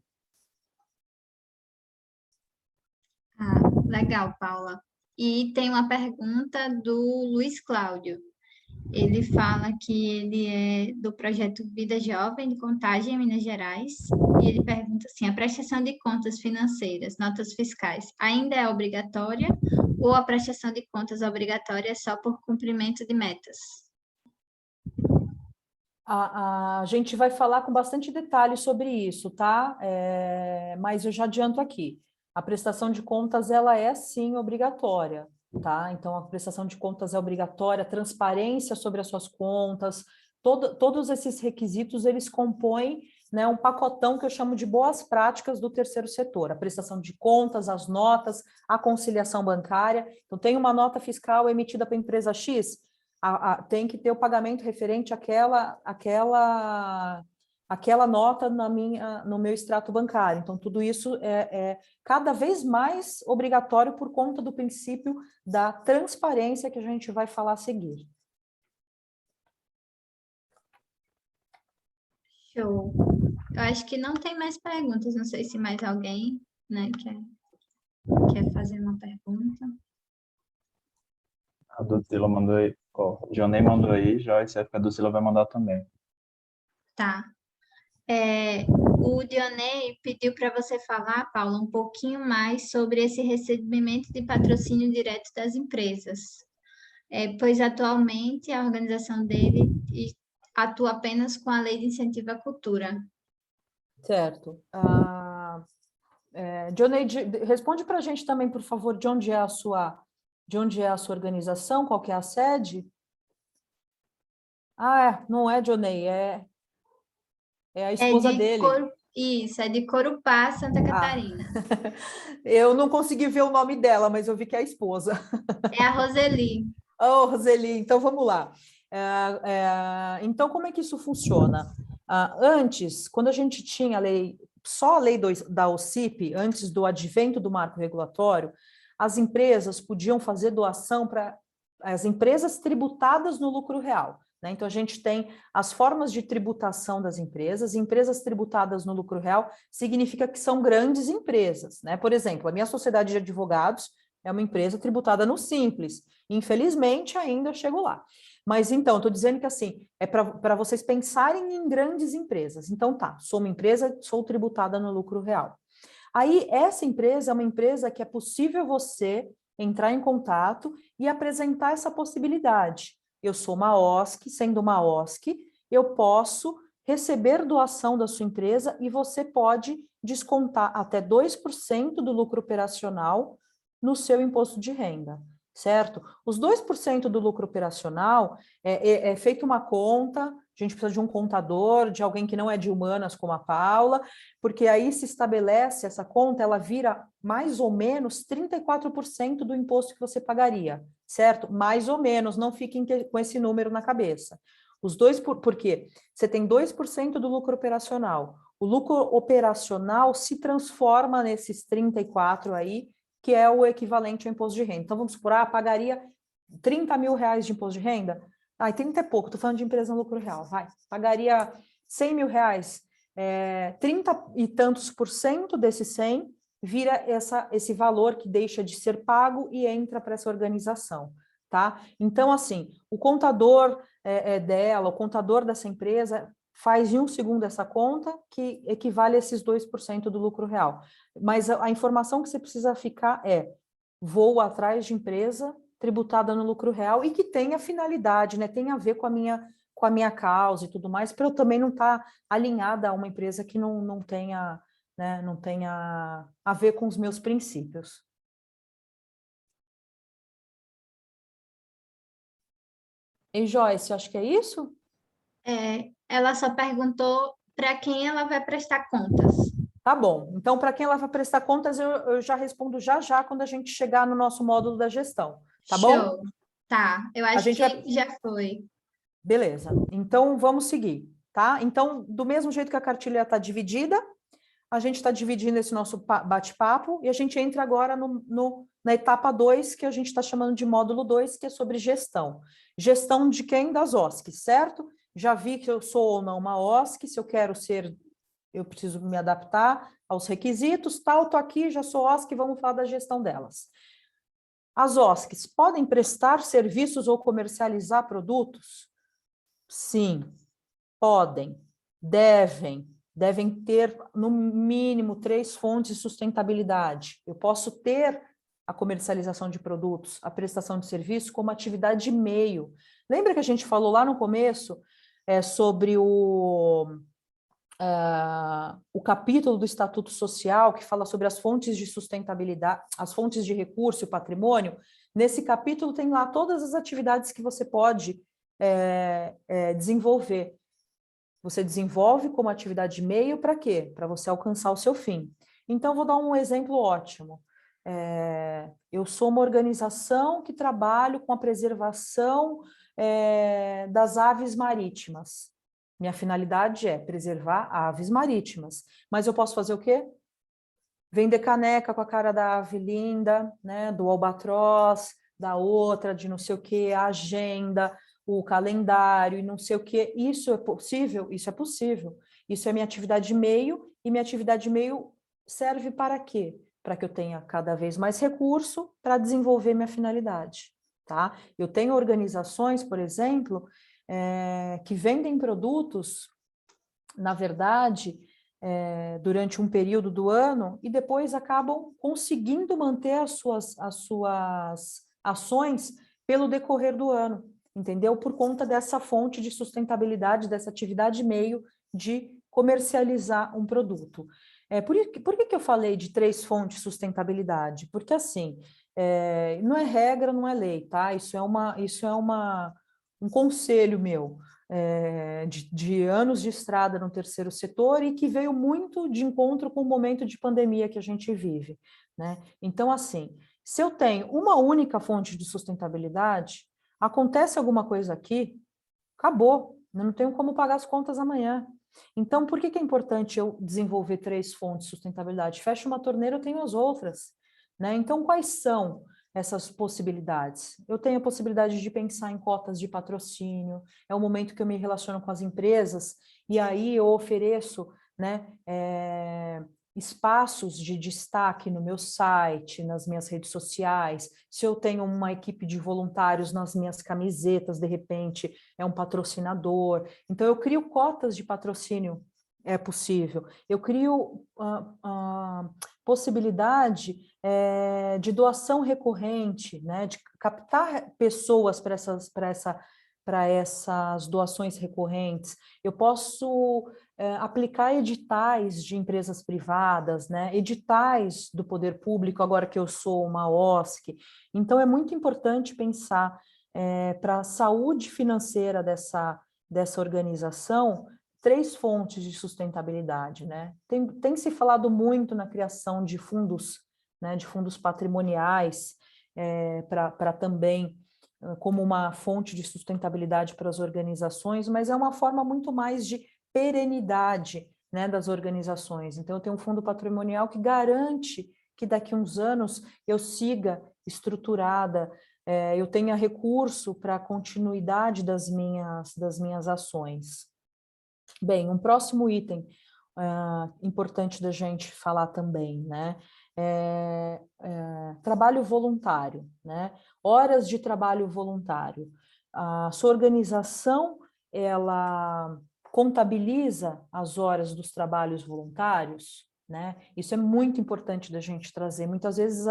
Ah, legal, Paula. E tem uma pergunta do Luiz Cláudio. Ele fala que ele é do projeto Vida Jovem de Contagem, em Minas Gerais, e ele pergunta assim, a prestação de contas financeiras, notas fiscais, ainda é obrigatória ou a prestação de contas obrigatória é só por cumprimento de metas? A gente vai falar com bastante detalhe sobre isso, tá? Mas eu já adianto aqui. A prestação de contas, ela é sim obrigatória, tá? Então, a prestação de contas é obrigatória, transparência sobre as suas contas, todos esses requisitos, eles compõem, né, um pacotão que eu chamo de boas práticas do terceiro setor. A prestação de contas, as notas, a conciliação bancária. Então, tem uma nota fiscal emitida para a empresa X, tem que ter o pagamento referente àquela nota no meu extrato bancário. Então, tudo isso é cada vez mais obrigatório por conta do princípio da transparência que a gente vai falar a seguir. Show. Eu acho que não tem mais perguntas, não sei se mais alguém, né, quer fazer uma pergunta. A Ducila mandou aí. O Jonei mandou aí, Joyce, a Ducila vai mandar também. Tá. O Dionei pediu para você falar, Paula, um pouquinho mais sobre esse recebimento de patrocínio direto das empresas, pois atualmente a organização dele atua apenas com a Lei de Incentivo à Cultura. Certo. Johnny, responde para a gente também, por favor, de onde é a sua organização, qual que é a sede? Não é Johnny, é a esposa dele. Isso, é de Corupá, Santa Catarina. Eu não consegui ver o nome dela, mas eu vi que é a esposa. É a Roseli. Oh, Roseli, então vamos lá. Então, como é que isso funciona? Antes, quando a gente tinha só a lei da OCIP, antes do advento do marco regulatório, as empresas podiam fazer doação para as empresas tributadas no lucro real, né? Então, a gente tem as formas de tributação das empresas. Empresas tributadas no lucro real significa que são grandes empresas, né? Por exemplo, a minha sociedade de advogados é uma empresa tributada no Simples. Infelizmente, ainda eu chego lá. Mas, então, estou dizendo que, assim, é para vocês pensarem em grandes empresas. Então, tá, sou uma empresa, sou tributada no lucro real. Aí, essa empresa é uma empresa que é possível você entrar em contato e apresentar essa possibilidade. Eu sou uma OSC, sendo uma OSC, eu posso receber doação da sua empresa e você pode descontar até 2% do lucro operacional no seu imposto de renda, certo? Os 2% do lucro operacional é feita uma conta, a gente precisa de um contador, de alguém que não é de humanas como a Paula, porque aí se estabelece essa conta, ela vira mais ou menos 34% do imposto que você pagaria, certo? Mais ou menos, não fiquem com esse número na cabeça. Os dois, por quê? Você tem 2% do lucro operacional. O lucro operacional se transforma nesses 34 aí, que é o equivalente ao imposto de renda. Então, vamos supor, pagaria 30 mil reais de imposto de renda? 30 é pouco, estou falando de empresa no lucro real, vai. Pagaria 100 mil reais, 30 e tantos % desses 100 vira esse valor que deixa de ser pago e entra para essa organização, tá? Então, assim, o contador dela, o contador dessa empresa faz em um segundo essa conta, que equivale a esses 2% do lucro real. Mas a informação que você precisa ficar vou atrás de empresa tributada no lucro real e que tenha finalidade, né? Tem a ver com a minha causa e tudo mais, para eu também não estar alinhada a uma empresa que não tenha, né, não tenha a ver com os meus princípios. E Joyce, acho que é isso? Ela só perguntou para quem ela vai prestar contas. Tá bom. Então, para quem ela vai prestar contas, eu já respondo já quando a gente chegar no nosso módulo da gestão. Tá bom? Show. Tá, eu acho que já foi. Beleza. Então, vamos seguir, tá? Então, do mesmo jeito que a cartilha está dividida, a gente está dividindo esse nosso bate-papo e a gente entra agora na etapa 2, que a gente está chamando de módulo 2, que é sobre gestão. Gestão de quem? Das OSCs, certo? Já vi que eu sou ou não uma OSC, se eu quero ser, eu preciso me adaptar aos requisitos, tal, estou aqui, já sou OSC, vamos falar da gestão delas. As OSCs podem prestar serviços ou comercializar produtos? Sim, podem, devem ter, no mínimo, 3 fontes de sustentabilidade. Eu posso ter a comercialização de produtos, a prestação de serviço como atividade de meio. Lembra que a gente falou lá no começo sobre o capítulo do Estatuto Social, que fala sobre as fontes de sustentabilidade, as fontes de recurso e patrimônio? Nesse capítulo tem lá todas as atividades que você pode desenvolver. Você desenvolve como atividade de meio para quê? Para você alcançar o seu fim. Então, vou dar um exemplo ótimo. Eu sou uma organização que trabalho com a preservação das aves marítimas. Minha finalidade é preservar aves marítimas. Mas eu posso fazer o quê? Vender caneca com a cara da ave linda, né? Do albatroz, da outra, de não sei o quê, a agenda, o calendário e não sei o quê. Isso é possível? Isso é possível. Isso é minha atividade de meio, e minha atividade de meio serve para quê? Para que eu tenha cada vez mais recurso para desenvolver minha finalidade, tá? Eu tenho organizações, por exemplo, que vendem produtos, na verdade, durante um período do ano e depois acabam conseguindo manter as suas ações pelo decorrer do ano, entendeu? Por conta dessa fonte de sustentabilidade, dessa atividade meio de comercializar um produto. Por que eu falei de 3 fontes de sustentabilidade? Porque, assim, não é regra, não é lei, tá? Isso é um conselho meu, de anos de estrada no terceiro setor e que veio muito de encontro com o momento de pandemia que a gente vive, né? Então, assim, se eu tenho uma única fonte de sustentabilidade, acontece alguma coisa aqui, acabou, eu não tenho como pagar as contas amanhã. Então, por que é importante eu desenvolver 3 fontes de sustentabilidade? Fecho uma torneira, eu tenho as outras, né? Então, quais são essas possibilidades? Eu tenho a possibilidade de pensar em cotas de patrocínio, é o momento que eu me relaciono com as empresas, e aí eu ofereço, né, espaços de destaque no meu site, nas minhas redes sociais. Se eu tenho uma equipe de voluntários nas minhas camisetas, de repente é um patrocinador. Então, eu crio cotas de patrocínio, é possível. Eu crio possibilidade de doação recorrente, né, de captar pessoas para essas doações recorrentes. Eu posso aplicar editais de empresas privadas, né, editais do poder público, agora que eu sou uma OSC. Então, é muito importante pensar para a saúde financeira dessa organização, 3 fontes de sustentabilidade, né? Tem se falado muito na criação de fundos, né, de fundos patrimoniais, para também como uma fonte de sustentabilidade para as organizações, mas é uma forma muito mais de perenidade, né, das organizações. Então, eu tenho um fundo patrimonial que garante que daqui a uns anos eu siga estruturada, eu tenha recurso para a continuidade das minhas ações. Bem, um próximo item importante da gente falar também, né? Trabalho voluntário, né? Horas de trabalho voluntário. A sua organização, ela contabiliza as horas dos trabalhos voluntários, né? Isso é muito importante da gente trazer. Muitas vezes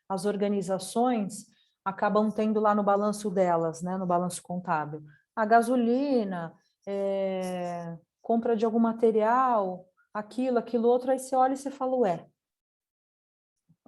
as organizações acabam tendo lá no balanço delas, né? No balanço contábil, a gasolina, compra de algum material, aquilo outro, aí você olha e você fala, ué,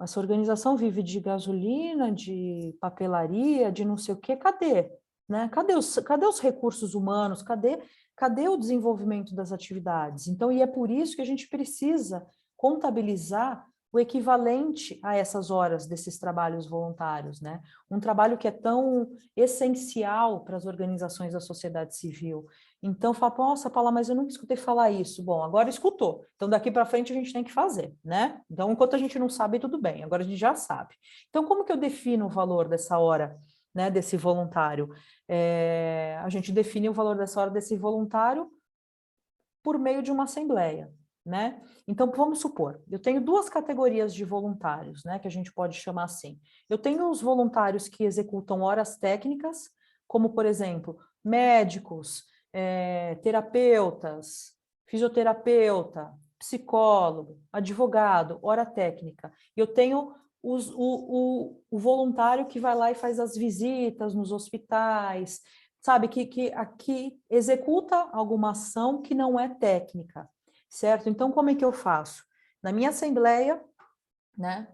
essa organização vive de gasolina, de papelaria, de não sei o quê, cadê? Né? Cadê os recursos humanos? Cadê o desenvolvimento das atividades? Então, e é por isso que a gente precisa contabilizar o equivalente a essas horas desses trabalhos voluntários, né? Um trabalho que é tão essencial para as organizações da sociedade civil. Então, fala, nossa, Paula, mas eu nunca escutei falar isso. Bom, agora escutou. Então, daqui para frente a gente tem que fazer, né? Então, enquanto a gente não sabe, tudo bem. Agora a gente já sabe. Então, como que eu defino o valor dessa hora, né, desse voluntário? A gente define o valor dessa hora desse voluntário por meio de uma assembleia, né? Então, vamos supor, eu tenho duas categorias de voluntários, né, que a gente pode chamar assim. Eu tenho os voluntários que executam horas técnicas, como, por exemplo, médicos, terapeutas, fisioterapeuta, psicólogo, advogado, hora técnica. Eu tenho o voluntário que vai lá e faz as visitas nos hospitais, sabe, que aqui executa alguma ação que não é técnica, certo? Então, como é que eu faço? Na minha assembleia, né,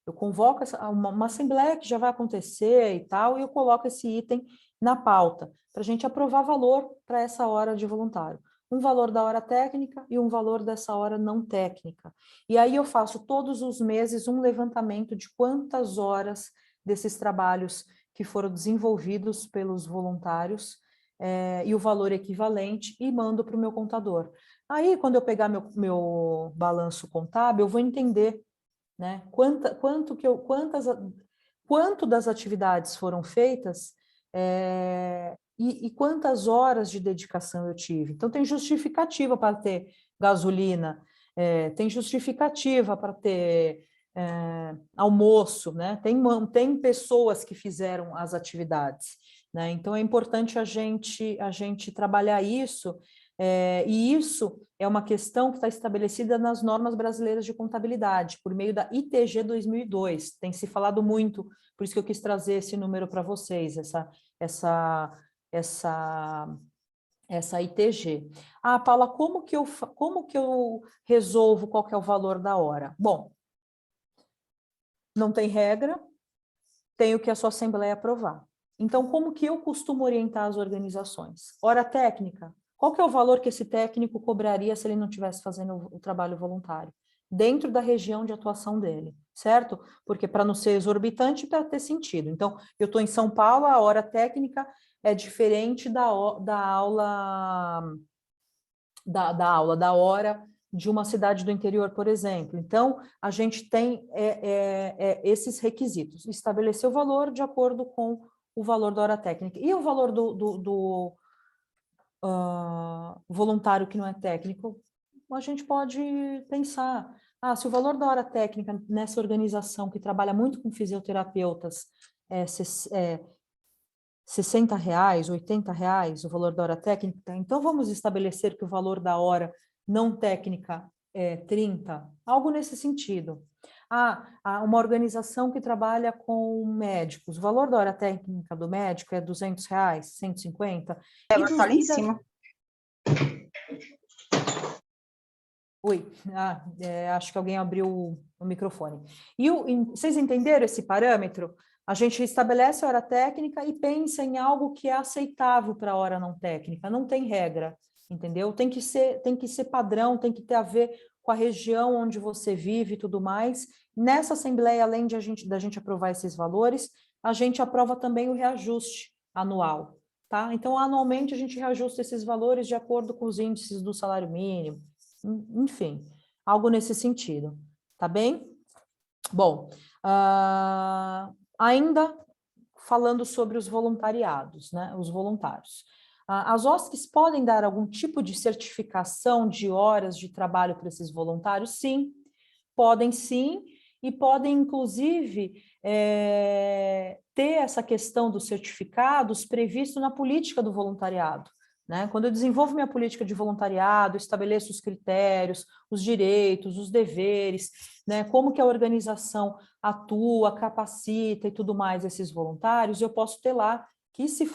eu convoco uma assembleia que já vai acontecer e tal, e eu coloco esse item na pauta, para a gente aprovar valor para essa hora de voluntário. Um valor da hora técnica e um valor dessa hora não técnica. E aí eu faço todos os meses um levantamento de quantas horas desses trabalhos que foram desenvolvidos pelos voluntários e o valor equivalente e mando para o meu contador. Aí, quando eu pegar meu balanço contábil, eu vou entender, né, quanto das atividades foram feitas e quantas horas de dedicação eu tive. Então, tem justificativa para ter gasolina, tem justificativa para ter almoço, né? Tem pessoas que fizeram as atividades, né? Então, é importante a gente trabalhar isso, e isso é uma questão que está estabelecida nas normas brasileiras de contabilidade, por meio da ITG 2002. Tem se falado muito, por isso que eu quis trazer esse número para vocês, essa ITG. Ah, Paula, como que eu resolvo qual que é o valor da hora? Bom, não tem regra, tenho que a sua assembleia aprovar. Então, como que eu costumo orientar as organizações? Hora técnica. Qual que é o valor que esse técnico cobraria se ele não estivesse fazendo o trabalho voluntário? Dentro da região de atuação dele, certo? Porque para não ser exorbitante, para ter sentido. Então, eu estou em São Paulo, a hora técnica é diferente da hora de uma cidade do interior, por exemplo. Então, a gente tem esses requisitos. Estabelecer o valor de acordo com o valor da hora técnica. E o valor do voluntário que não é técnico? A gente pode pensar, se o valor da hora técnica nessa organização que trabalha muito com fisioterapeutas é R$60, R$80, o valor da hora técnica, então vamos estabelecer que o valor da hora não técnica é 30, algo nesse sentido. Uma organização que trabalha com médicos, o valor da hora técnica do médico é R$200, 150. Ela está lá em cima. Oi, acho que alguém abriu o microfone. Vocês entenderam esse parâmetro? A gente estabelece a hora técnica e pensa em algo que é aceitável para a hora não técnica, não tem regra, entendeu? Tem que ser padrão, tem que ter a ver com a região onde você vive e tudo mais. Nessa assembleia, além de da gente aprovar esses valores, a gente aprova também o reajuste anual, tá? Então, anualmente, a gente reajusta esses valores de acordo com os índices do salário mínimo, enfim, algo nesse sentido, tá bem? Bom, ainda falando sobre os voluntariados, né? Os voluntários. As OSCs podem dar algum tipo de certificação de horas de trabalho para esses voluntários? Sim, sim, e podem, inclusive, ter essa questão dos certificados previsto na política do voluntariado, né? Quando eu desenvolvo minha política de voluntariado, estabeleço os critérios, os direitos, os deveres, né? Como que a organização atua, capacita e tudo mais esses voluntários, eu posso ter lá que se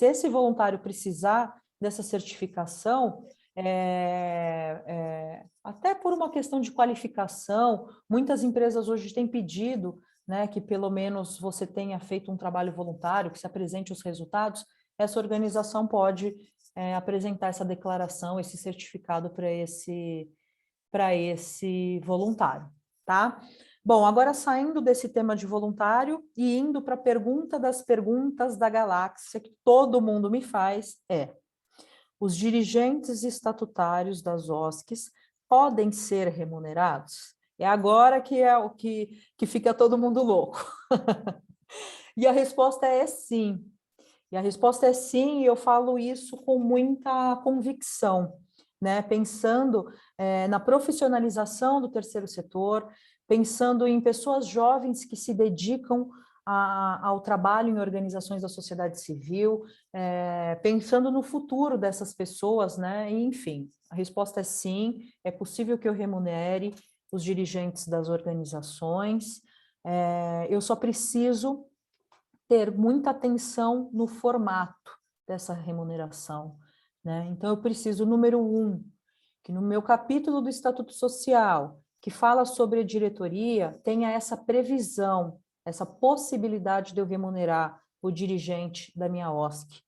esse voluntário precisar dessa certificação, até por uma questão de qualificação, muitas empresas hoje têm pedido, né, que pelo menos você tenha feito um trabalho voluntário, que se apresente os resultados, essa organização pode apresentar essa declaração, esse certificado para esse voluntário, tá? Bom, agora saindo desse tema de voluntário e indo para a pergunta das perguntas da galáxia, que todo mundo me faz, os dirigentes estatutários das OSCs podem ser remunerados? É agora que é o que fica todo mundo louco. E a resposta é sim. E a resposta é sim, e eu falo isso com muita convicção, né? Pensando na profissionalização do terceiro setor, pensando em pessoas jovens que se dedicam ao trabalho em organizações da sociedade civil, pensando no futuro dessas pessoas, né? E, enfim, a resposta é sim, é possível que eu remunere os dirigentes das organizações, eu só preciso ter muita atenção no formato dessa remuneração, né? Então, eu preciso, número 1, que no meu capítulo do Estatuto Social, que fala sobre a diretoria, tenha essa previsão, essa possibilidade de eu remunerar o dirigente da minha OSC.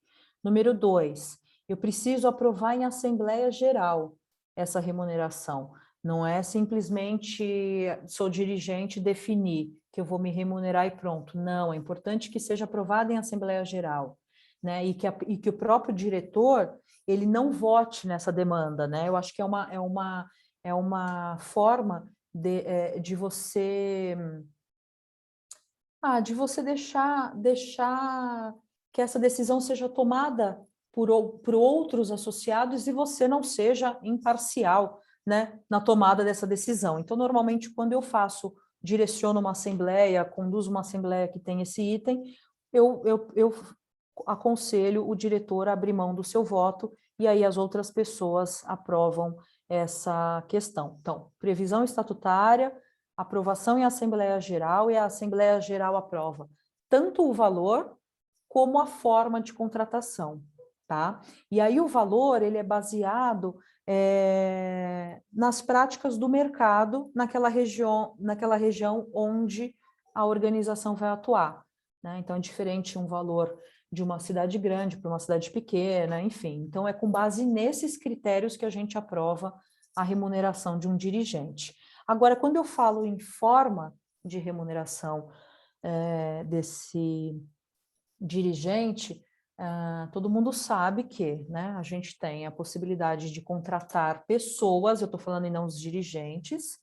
Número 2, eu preciso aprovar em Assembleia Geral essa remuneração. Não é simplesmente sou dirigente definir que eu vou me remunerar e pronto. Não, é importante que seja aprovado em Assembleia Geral, né? E que o próprio diretor ele não vote nessa demanda, né? Eu acho que é uma forma de você deixar que essa decisão seja tomada por outros associados e você não seja imparcial, né, na tomada dessa decisão. Então, normalmente, quando eu direciono uma assembleia, conduzo uma assembleia que tem esse item, eu aconselho o diretor a abrir mão do seu voto e aí as outras pessoas aprovam essa questão. Então, previsão estatutária, aprovação em Assembleia Geral e a Assembleia Geral aprova tanto o valor como a forma de contratação, tá? E aí o valor, ele é baseado nas práticas do mercado naquela região onde a organização vai atuar, né? Então, é diferente um valor de uma cidade grande para uma cidade pequena, enfim. Então, é com base nesses critérios que a gente aprova a remuneração de um dirigente. Agora, quando eu falo em forma de remuneração desse dirigente, todo mundo sabe que, né, a gente tem a possibilidade de contratar pessoas, eu estou falando em não os dirigentes,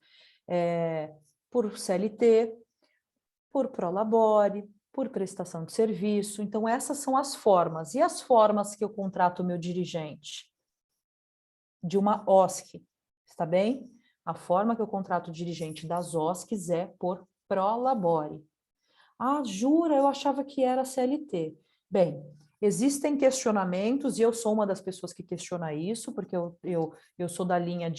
por CLT, por prolabore, por prestação de serviço. Então, essas são as formas. E as formas que eu contrato o meu dirigente? De uma OSC, está bem? A forma que eu contrato o dirigente das OSCs é por prolabore. Ah, jura? Eu achava que era CLT. Bem, existem questionamentos, e eu sou uma das pessoas que questiona isso, porque eu sou da linha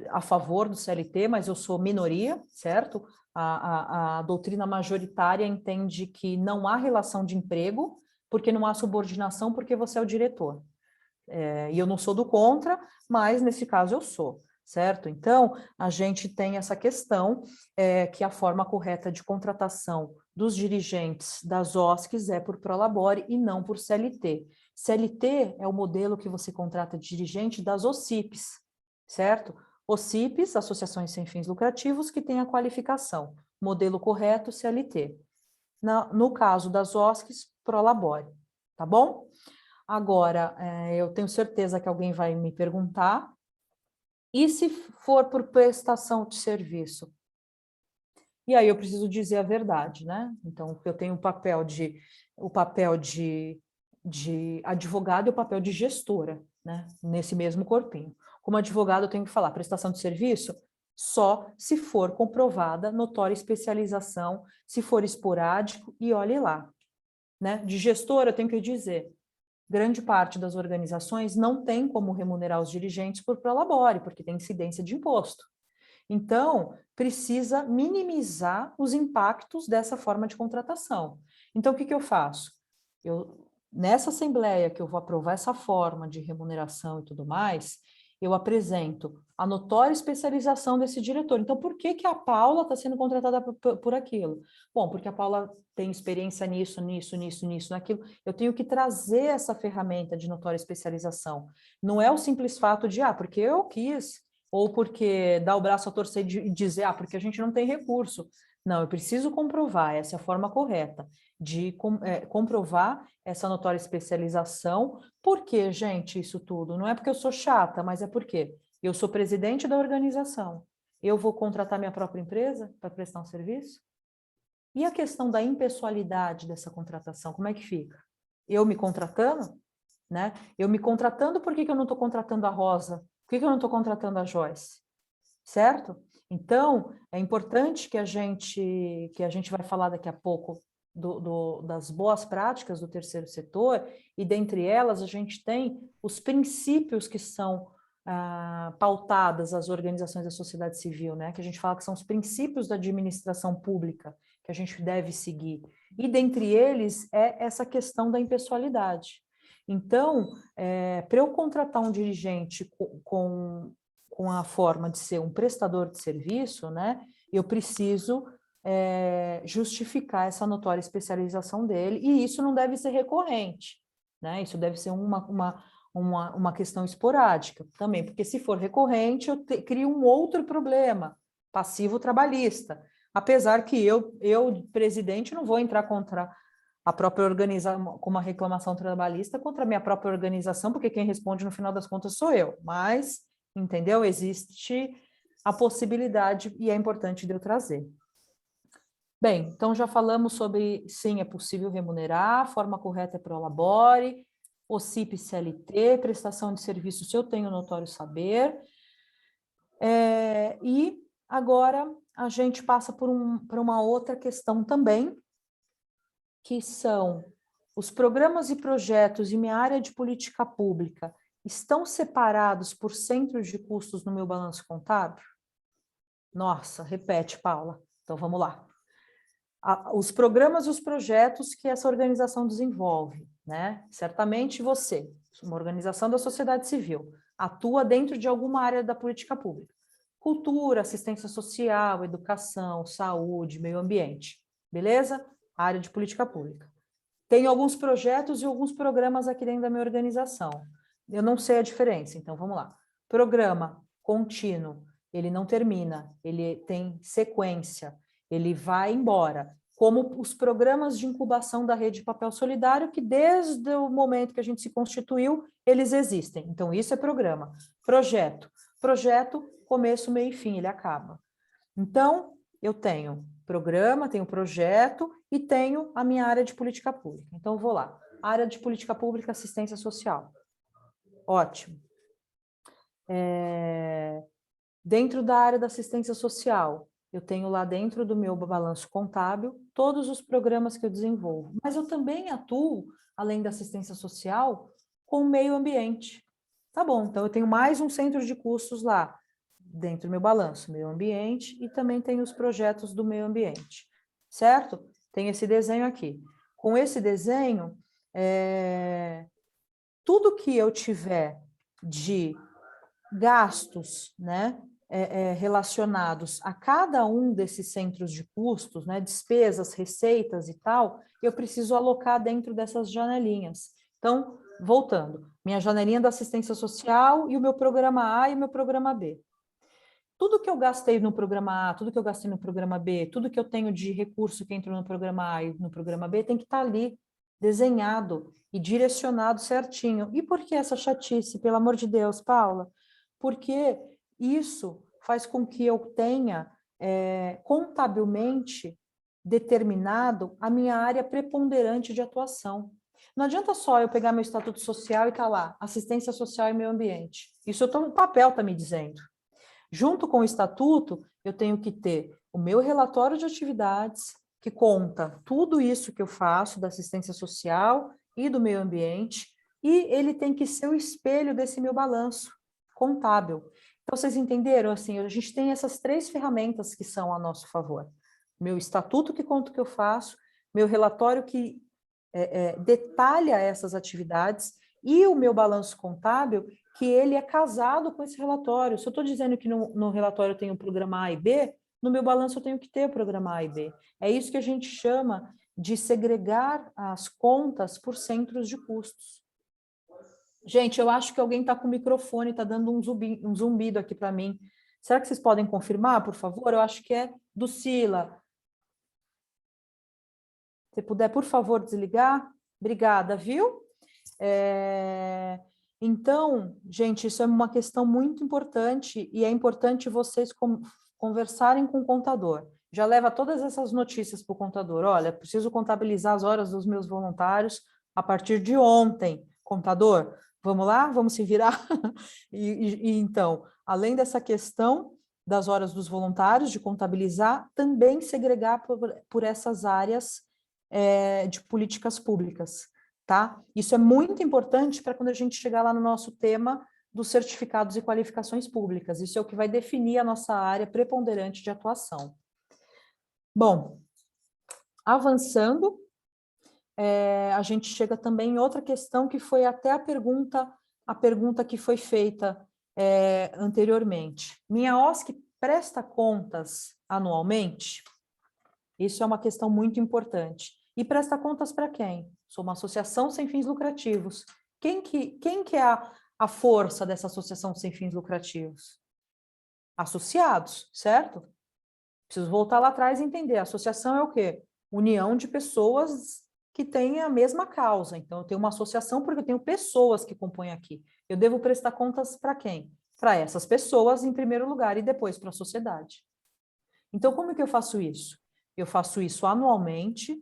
a favor do CLT, mas eu sou minoria, certo? A doutrina majoritária entende que não há relação de emprego, porque não há subordinação, porque você é o diretor. E eu não sou do contra, mas nesse caso eu sou, certo? Então, a gente tem essa questão que a forma correta de contratação dos dirigentes das OSCs é por prolabore e não por CLT. CLT é o modelo que você contrata de dirigente das OCIPs, certo? OCIPs, associações sem fins lucrativos, que têm a qualificação modelo correto CLT. No caso das OSCs, Prolabore, tá bom? Agora, eu tenho certeza que alguém vai me perguntar, e se for por prestação de serviço? E aí eu preciso dizer a verdade, né? Então, eu tenho o papel de advogado e o papel de gestora, né? Nesse mesmo corpinho. Como advogado, eu tenho que falar prestação de serviço só se for comprovada notória especialização, se for esporádico, e olhe lá, né? De gestora, eu tenho que dizer, grande parte das organizações não tem como remunerar os dirigentes por prolabore, porque tem incidência de imposto. Então, precisa minimizar os impactos dessa forma de contratação. Então, o que eu faço? Nessa assembleia que eu vou aprovar essa forma de remuneração e tudo mais, eu apresento a notória especialização desse diretor. Então, por que a Paula está sendo contratada por aquilo? Bom, porque a Paula tem experiência nisso, naquilo. Eu tenho que trazer essa ferramenta de notória especialização. Não é o simples fato de, porque eu quis, ou porque dá o braço a torcer e dizer, porque a gente não tem recurso. Não, eu preciso comprovar, essa é a forma correta de comprovar essa notória especialização. Por que, gente, isso tudo? Não é porque eu sou chata, mas é porque eu sou presidente da organização. Eu vou contratar minha própria empresa para prestar um serviço? E a questão da impessoalidade dessa contratação, como é que fica? Eu me contratando, né? Eu me contratando, por que eu não estou contratando a Rosa? Por que eu não estou contratando a Joyce? Certo? Então, é importante que a gente vai falar daqui a pouco das boas práticas do terceiro setor, e dentre elas a gente tem os princípios que são pautadas as organizações da sociedade civil, né? Que a gente fala que são os princípios da administração pública que a gente deve seguir. E dentre eles é essa questão da impessoalidade. Então, para eu contratar um dirigente com a forma de ser um prestador de serviço, né, eu preciso justificar essa notória especialização dele, e isso não deve ser recorrente, né? Isso deve ser uma questão esporádica também, porque se for recorrente, eu crio um outro problema, passivo trabalhista, apesar que eu, presidente, não vou entrar contra a própria organização, com uma reclamação trabalhista contra a minha própria organização, porque quem responde no final das contas sou eu, mas, entendeu? Existe a possibilidade e é importante de eu trazer. Bem, então já falamos sobre, sim, é possível remunerar, a forma correta é prolabore, OCIP CLT, prestação de serviço se eu tenho notório saber. E agora a gente passa por uma outra questão também, que são os programas e projetos em minha área de política pública estão separados por centros de custos no meu balanço contábil? Nossa, repete, Paula. Então vamos lá. Os programas e os projetos que essa organização desenvolve, né? Certamente você, uma organização da sociedade civil, atua dentro de alguma área da política pública. Cultura, assistência social, educação, saúde, meio ambiente. Beleza? Área de política pública. Tenho alguns projetos e alguns programas aqui dentro da minha organização. Eu não sei a diferença, então vamos lá. Programa contínuo, ele não termina, ele tem sequência, ele vai embora, como os programas de incubação da Rede Papel Solidário, que desde o momento que a gente se constituiu, eles existem. Então, isso é programa. Projeto, começo, meio e fim, ele acaba. Então, eu tenho programa, tenho projeto e tenho a minha área de política pública. Então, eu vou lá. Área de política pública, assistência social. Ótimo. Dentro da área da assistência social, eu tenho lá dentro do meu balanço contábil todos os programas que eu desenvolvo. Mas eu também atuo, além da assistência social, com o meio ambiente. Tá bom, então eu tenho mais um centro de custos lá, dentro do meu balanço, meio ambiente, e também tenho os projetos do meio ambiente, certo? Tem esse desenho aqui. Com esse desenho, tudo que eu tiver de gastos, né, relacionados a cada um desses centros de custos, né, despesas, receitas e tal, eu preciso alocar dentro dessas janelinhas. Então, voltando, minha janelinha da assistência social e o meu programa A e o meu programa B. tudo que eu gastei no programa A, tudo que eu gastei no programa B, tudo que eu tenho de recurso que entrou no programa A e no programa B tem que estar ali desenhado e direcionado certinho. E por que essa chatice, pelo amor de Deus, Paula? Porque isso faz com que eu tenha contabilmente determinado a minha área preponderante de atuação. Não adianta só eu pegar meu estatuto social e tá lá, assistência social e meio ambiente. Isso o papel está me dizendo. Junto com o estatuto, eu tenho que ter o meu relatório de atividades, que conta tudo isso que eu faço da assistência social e do meio ambiente, e ele tem que ser o espelho desse meu balanço contábil. Então, vocês entenderam? Assim, a gente tem essas 3 ferramentas que são a nosso favor. Meu estatuto, que conta o que eu faço, meu relatório, que detalha essas atividades, e o meu balanço contábil, que ele é casado com esse relatório. Se eu estou dizendo que no relatório eu tenho o programa A e B, no meu balanço eu tenho que ter o programa A e B. É isso que a gente chama de segregar as contas por centros de custos. Gente, eu acho que alguém está com o microfone, está dando um zumbido aqui para mim. Será que vocês podem confirmar, por favor? Eu acho que é do Sila. Se puder, por favor, desligar. Obrigada, viu? Então, gente, isso é uma questão muito importante e é importante vocês conversarem com o contador. Já leva todas essas notícias para o contador. Olha, preciso contabilizar as horas dos meus voluntários a partir de ontem. Contador, vamos lá? Vamos se virar? Então, além dessa questão das horas dos voluntários, de contabilizar, também segregar por essas áreas de políticas públicas. Tá? Isso é muito importante para quando a gente chegar lá no nosso tema dos certificados e qualificações públicas. Isso é o que vai definir a nossa área preponderante de atuação. Bom, avançando, a gente chega também em outra questão que foi até a pergunta que foi feita anteriormente. Minha OSC presta contas anualmente? Isso é uma questão muito importante. E presta contas para quem? Sou uma associação sem fins lucrativos. Quem que é a força dessa associação sem fins lucrativos? Associados, certo? Preciso voltar lá atrás e entender. A associação é o quê? União de pessoas que têm a mesma causa. Então, eu tenho uma associação porque eu tenho pessoas que compõem aqui. Eu devo prestar contas para quem? Para essas pessoas, em primeiro lugar, e depois para a sociedade. Então, como é que eu faço isso? Eu faço isso anualmente.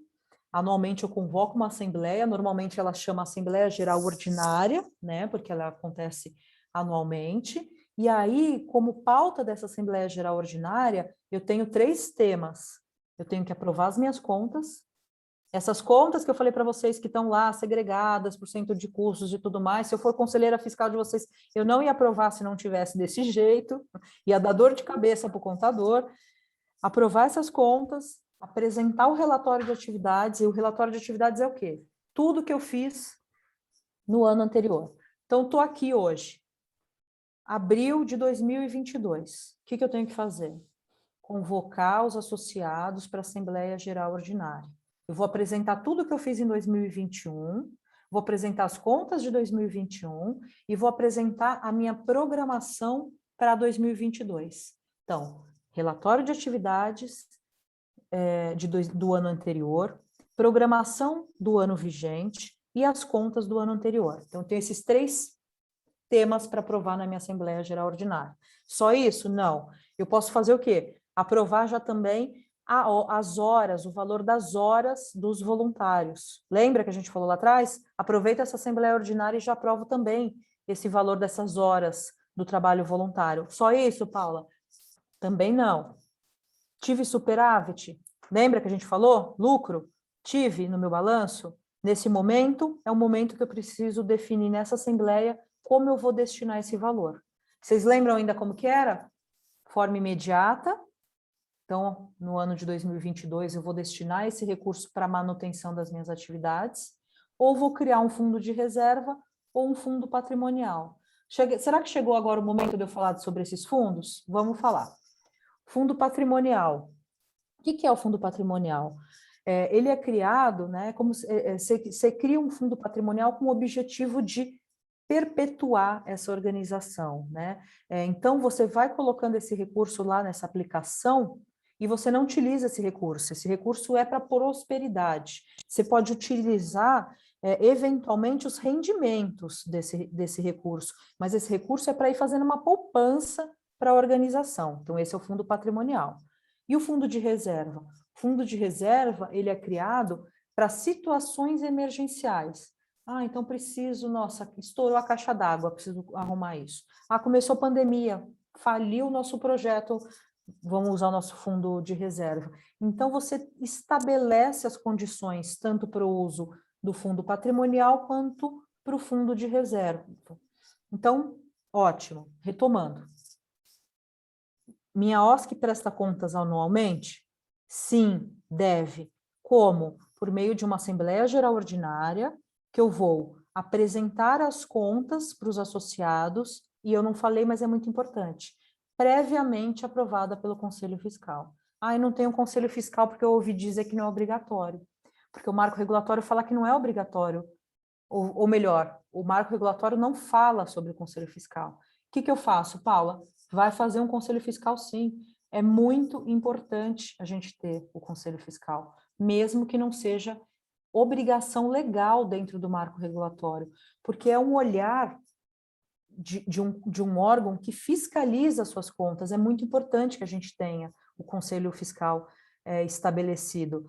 Anualmente eu convoco uma assembleia, normalmente ela chama Assembleia Geral Ordinária, né, porque ela acontece anualmente. E aí, como pauta dessa Assembleia Geral Ordinária, eu tenho 3 temas. Eu tenho que aprovar as minhas contas. Essas contas que eu falei para vocês que estão lá segregadas por centro de custos e tudo mais, se eu for conselheira fiscal de vocês, eu não ia aprovar se não tivesse desse jeito, ia dar dor de cabeça para o contador. Aprovar essas contas, apresentar o relatório de atividades, e o relatório de atividades é o quê? Tudo que eu fiz no ano anterior. Então, estou aqui hoje, abril de 2022. O que eu tenho que fazer? Convocar os associados para a Assembleia Geral Ordinária. Eu vou apresentar tudo que eu fiz em 2021, vou apresentar as contas de 2021 e vou apresentar a minha programação para 2022. Então, relatório de atividades do ano anterior, programação do ano vigente e as contas do ano anterior. Então, tem esses 3 temas para aprovar na minha Assembleia Geral Ordinária. Só isso? Não. Eu posso fazer o quê? Aprovar já também as horas, o valor das horas dos voluntários. Lembra que a gente falou lá atrás? Aproveita essa Assembleia Ordinária e já aprovo também esse valor dessas horas do trabalho voluntário. Só isso, Paula? Também não. Tive superávit? Lembra que a gente falou? Lucro? Tive no meu balanço? Nesse momento, é o momento que eu preciso definir nessa assembleia como eu vou destinar esse valor. Vocês lembram ainda como que era? Forma imediata. Então, no ano de 2022, eu vou destinar esse recurso para a manutenção das minhas atividades, ou vou criar um fundo de reserva ou um fundo patrimonial. Será que chegou agora o momento de eu falar sobre esses fundos? Vamos falar. Fundo patrimonial. O que é o fundo patrimonial? Ele é criado, né, como você cria um fundo patrimonial com o objetivo de perpetuar essa organização, né? Então, você vai colocando esse recurso lá nessa aplicação e você não utiliza esse recurso é para prosperidade. Você pode utilizar, eventualmente, os rendimentos desse recurso, mas esse recurso é para ir fazendo uma poupança para a organização. Então, esse é o fundo patrimonial. E o fundo de reserva? O fundo de reserva, ele é criado para situações emergenciais. Então preciso, nossa, estourou a caixa d'água, preciso arrumar isso. Começou a pandemia, faliu o nosso projeto, vamos usar o nosso fundo de reserva. Então você estabelece as condições, tanto para o uso do fundo patrimonial, quanto para o fundo de reserva. Então, ótimo, retomando. Minha OSC presta contas anualmente? Sim, deve. Como? Por meio de uma Assembleia Geral Ordinária, que eu vou apresentar as contas para os associados, e eu não falei, mas é muito importante, previamente aprovada pelo Conselho Fiscal. E não tem um Conselho Fiscal porque eu ouvi dizer que não é obrigatório, porque o marco regulatório fala que não é obrigatório, ou melhor, o marco regulatório não fala sobre o Conselho Fiscal. O que eu faço, Paula? Vai fazer um Conselho Fiscal, sim. É muito importante a gente ter o Conselho Fiscal, mesmo que não seja obrigação legal dentro do marco regulatório, porque é um olhar de um órgão que fiscaliza as suas contas. É muito importante que a gente tenha o Conselho Fiscal estabelecido.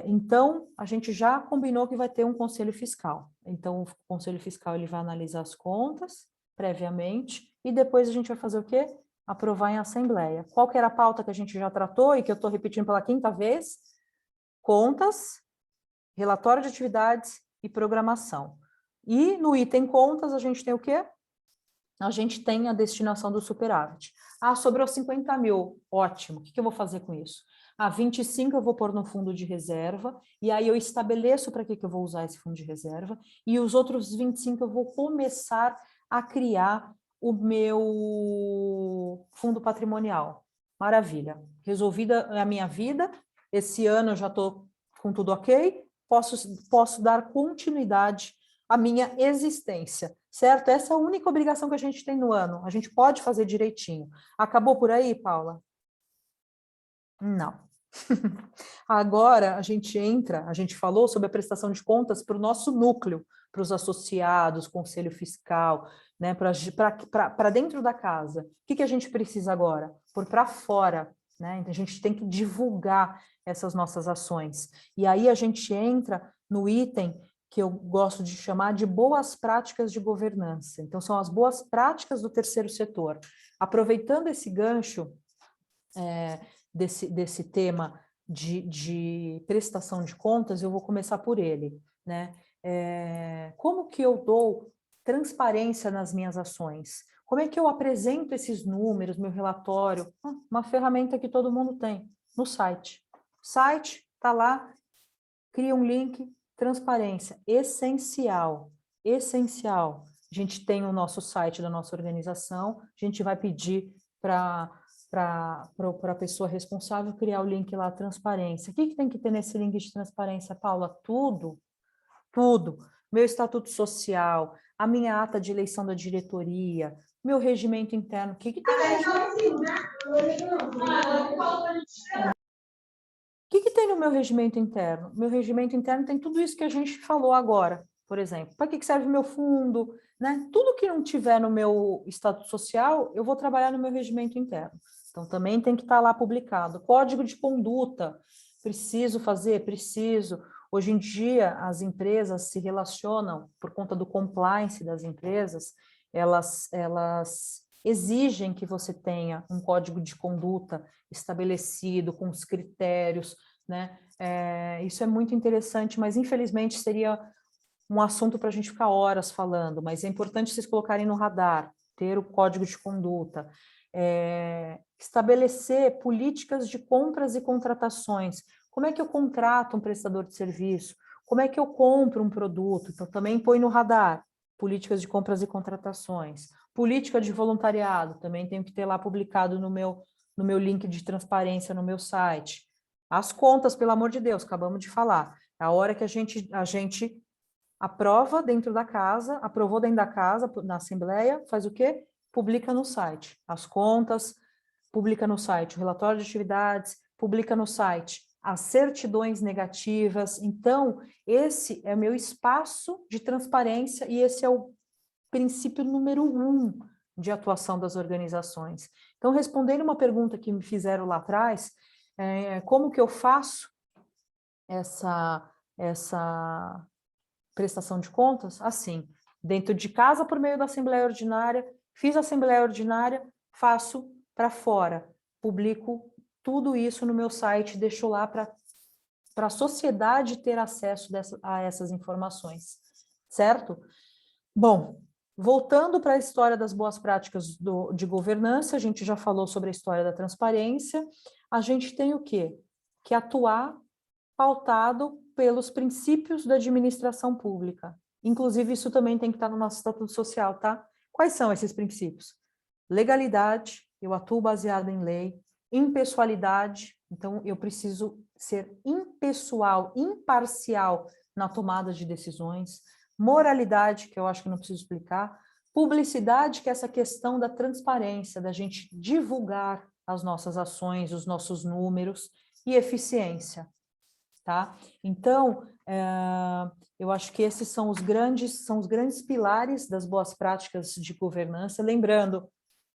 Então, a gente já combinou que vai ter um Conselho Fiscal. Então, o Conselho Fiscal ele vai analisar as contas previamente e depois a gente vai fazer o quê? Aprovar em assembleia. Qual que era a pauta que a gente já tratou e que eu estou repetindo pela 5ª vez? Contas, relatório de atividades e programação. E no item contas a gente tem o quê? A gente tem a destinação do superávit. Sobrou 50 mil, ótimo, o que eu vou fazer com isso? 25 eu vou pôr no fundo de reserva, e aí eu estabeleço para que eu vou usar esse fundo de reserva, e os outros 25 eu vou começar a criar o meu fundo patrimonial. Maravilha, resolvida a minha vida, esse ano eu já estou com tudo ok, posso dar continuidade à minha existência, certo? Essa é a única obrigação que a gente tem no ano, a gente pode fazer direitinho. Acabou por aí, Paula? Não. Agora a gente falou sobre a prestação de contas para o nosso núcleo, para os associados, conselho fiscal, né, para dentro da casa. O que a gente precisa agora? Pôr para fora, né? Então a gente tem que divulgar essas nossas ações. E aí a gente entra no item que eu gosto de chamar de boas práticas de governança. Então são as boas práticas do terceiro setor. Aproveitando esse gancho, desse tema de prestação de contas, eu vou começar por ele, né? Como que eu dou transparência nas minhas ações? Como é que eu apresento esses números, meu relatório? Uma ferramenta que todo mundo tem, no site. O site está lá, cria um link, transparência, essencial, essencial. A gente tem o nosso site da nossa organização, a gente vai pedir para a pessoa responsável criar o link lá, transparência. O que tem que ter nesse link de transparência, Paula? Tudo, tudo. Meu estatuto social, a minha ata de eleição da diretoria, meu regimento interno. O que tem no que tem no meu regimento interno? Meu regimento interno tem tudo isso que a gente falou agora, por exemplo. Para que serve o meu fundo? Né? Tudo que não tiver no meu estatuto social, eu vou trabalhar no meu regimento interno. Então, também tem que estar lá publicado. Código de conduta, preciso fazer? Preciso. Hoje em dia, as empresas se relacionam, por conta do compliance das empresas, elas exigem que você tenha um código de conduta estabelecido, com os critérios, né? Isso é muito interessante, mas infelizmente seria um assunto para a gente ficar horas falando, mas é importante vocês colocarem no radar, ter o código de conduta, estabelecer políticas de compras e contratações. Como é que eu contrato um prestador de serviço? Como é que eu compro um produto? Então, também põe no radar, políticas de compras e contratações. Política de voluntariado, também tenho que ter lá publicado no meu link de transparência no meu site. As contas, pelo amor de Deus, acabamos de falar. A hora que a gente aprova dentro da casa, aprovou dentro da casa, na Assembleia, faz o quê? Publica no site as contas, publica no site o relatório de atividades, publica no site as certidões negativas. Então, esse é o meu espaço de transparência e esse é o princípio número 1 de atuação das organizações. Então, respondendo uma pergunta que me fizeram lá atrás, como que eu faço essa prestação de contas? Assim, dentro de casa por meio da Assembleia Ordinária, fiz a Assembleia Ordinária, faço para fora, publico tudo isso no meu site, deixo lá para a sociedade ter acesso a essas informações, certo? Bom, voltando para a história das boas práticas de governança, a gente já falou sobre a história da transparência, a gente tem o quê? Que atuar pautado pelos princípios da administração pública. Inclusive, isso também tem que estar no nosso Estatuto Social, tá? Quais são esses princípios? Legalidade, eu atuo baseado em lei. Impessoalidade, então eu preciso ser impessoal, imparcial na tomada de decisões. Moralidade, que eu acho que não preciso explicar. Publicidade, que é essa questão da transparência, da gente divulgar as nossas ações, os nossos números. E eficiência, tá? Então, eu acho que esses são os grandes pilares das boas práticas de governança. Lembrando,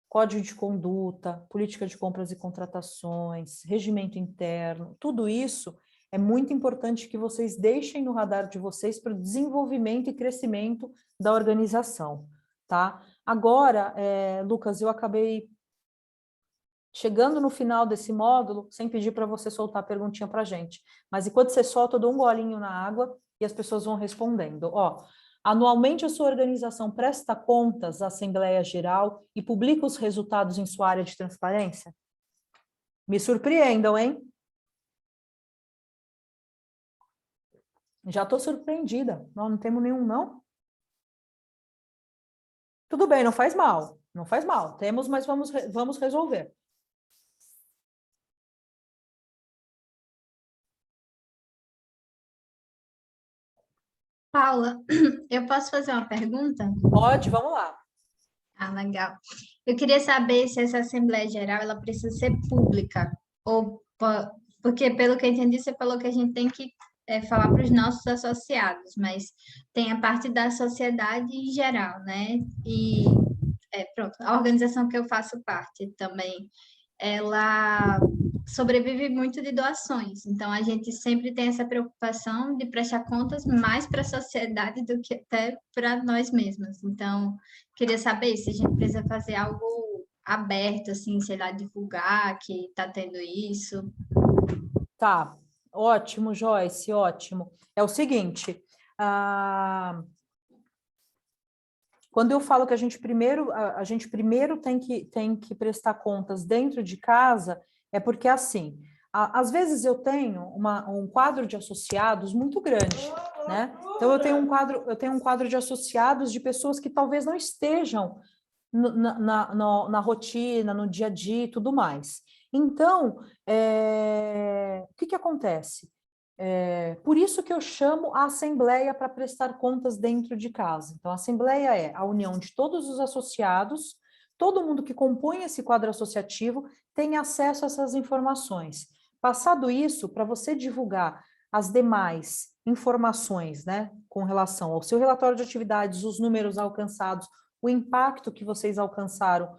código de conduta, política de compras e contratações, regimento interno, tudo isso é muito importante que vocês deixem no radar de vocês para o desenvolvimento e crescimento da organização, tá? Agora, Lucas, eu acabei chegando no final desse módulo, sem pedir para você soltar a perguntinha para a gente, mas enquanto você solta, eu dou um golinho na água e as pessoas vão respondendo. Ó, anualmente a sua organização presta contas à Assembleia Geral e publica os resultados em sua área de transparência? Me surpreendam, hein? Já estou surpreendida. Não temos nenhum, não? Tudo bem, não faz mal. Não faz mal. Temos, mas vamos resolver. Paula, eu posso fazer uma pergunta? Pode, vamos lá. Ah, legal. Eu queria saber se essa Assembleia Geral ela precisa ser pública, porque, pelo que eu entendi, você falou que a gente tem que falar para os nossos associados, mas tem a parte da sociedade em geral, né? E, pronto, a organização que eu faço parte também, ela sobrevive muito de doações. Então, a gente sempre tem essa preocupação de prestar contas mais para a sociedade do que até para nós mesmos. Então, queria saber se a gente precisa fazer algo aberto, assim, sei lá, divulgar que está tendo isso. Tá, ótimo, Joyce, ótimo. É o seguinte, quando eu falo que a gente primeiro tem que prestar contas dentro de casa, é porque assim, às vezes eu tenho um quadro de associados muito grande, né? Então eu tenho um quadro de associados de pessoas que talvez não estejam na rotina, no dia a dia e tudo mais. Então, o que acontece? Por isso que eu chamo a Assembleia para prestar contas dentro de casa. Então, a Assembleia é a união de todos os associados, todo mundo que compõe esse quadro associativo tem acesso a essas informações. Passado isso, para você divulgar as demais informações, né, com relação ao seu relatório de atividades, os números alcançados, o impacto que vocês alcançaram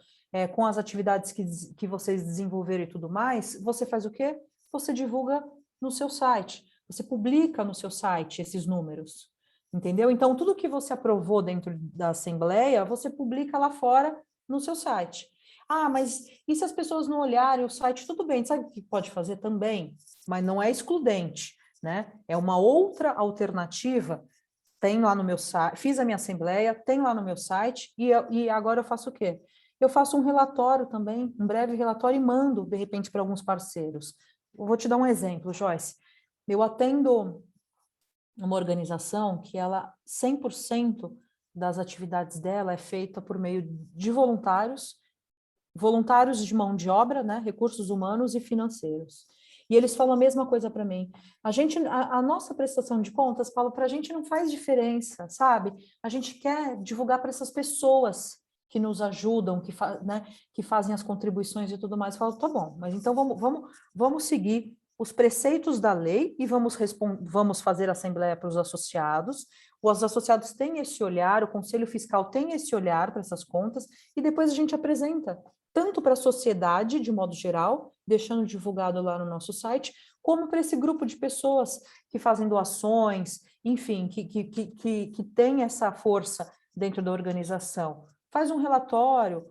com as atividades que vocês desenvolveram e tudo mais, você faz o quê? Você divulga no seu site. Você publica no seu site esses números, entendeu? Então, tudo que você aprovou dentro da Assembleia, você publica lá fora no seu site. Ah, mas e se as pessoas não olharem o site? Tudo bem, sabe o que pode fazer também? Mas não é excludente, né? É uma outra alternativa. Tem lá no meu site, fiz a minha Assembleia, tem lá no meu site, e agora eu faço o quê? Eu faço um relatório também, um breve relatório, e mando, de repente, para alguns parceiros. Eu vou te dar um exemplo, Joyce. Eu atendo uma organização que ela, 100% das atividades dela é feita por meio de voluntários de mão de obra, né, recursos humanos e financeiros. E eles falam a mesma coisa para mim. A nossa prestação de contas, Paulo, para a gente não faz diferença, sabe? A gente quer divulgar para essas pessoas que nos ajudam, né, que fazem as contribuições e tudo mais. Eu falo, tá bom, mas então vamos seguir os preceitos da lei e vamos fazer assembleia para os associados. Os associados têm esse olhar, o Conselho Fiscal tem esse olhar para essas contas, e depois a gente apresenta tanto para a sociedade, de modo geral, deixando divulgado lá no nosso site, como para esse grupo de pessoas que fazem doações, enfim, que tem essa força dentro da organização. Faz um relatório,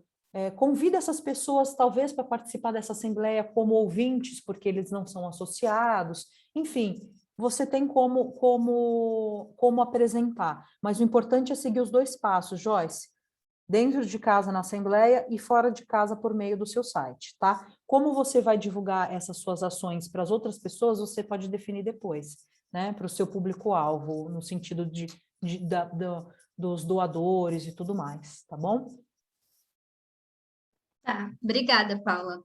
convida essas pessoas, talvez, para participar dessa assembleia como ouvintes, porque eles não são associados, enfim, você tem como apresentar. Mas o importante é seguir os 2 passos, Joyce, dentro de casa na assembleia e fora de casa por meio do seu site, tá? Como você vai divulgar essas suas ações para as outras pessoas, você pode definir depois, né? Para o seu público-alvo, no sentido dos doadores e tudo mais, tá bom? Tá, obrigada, Paula.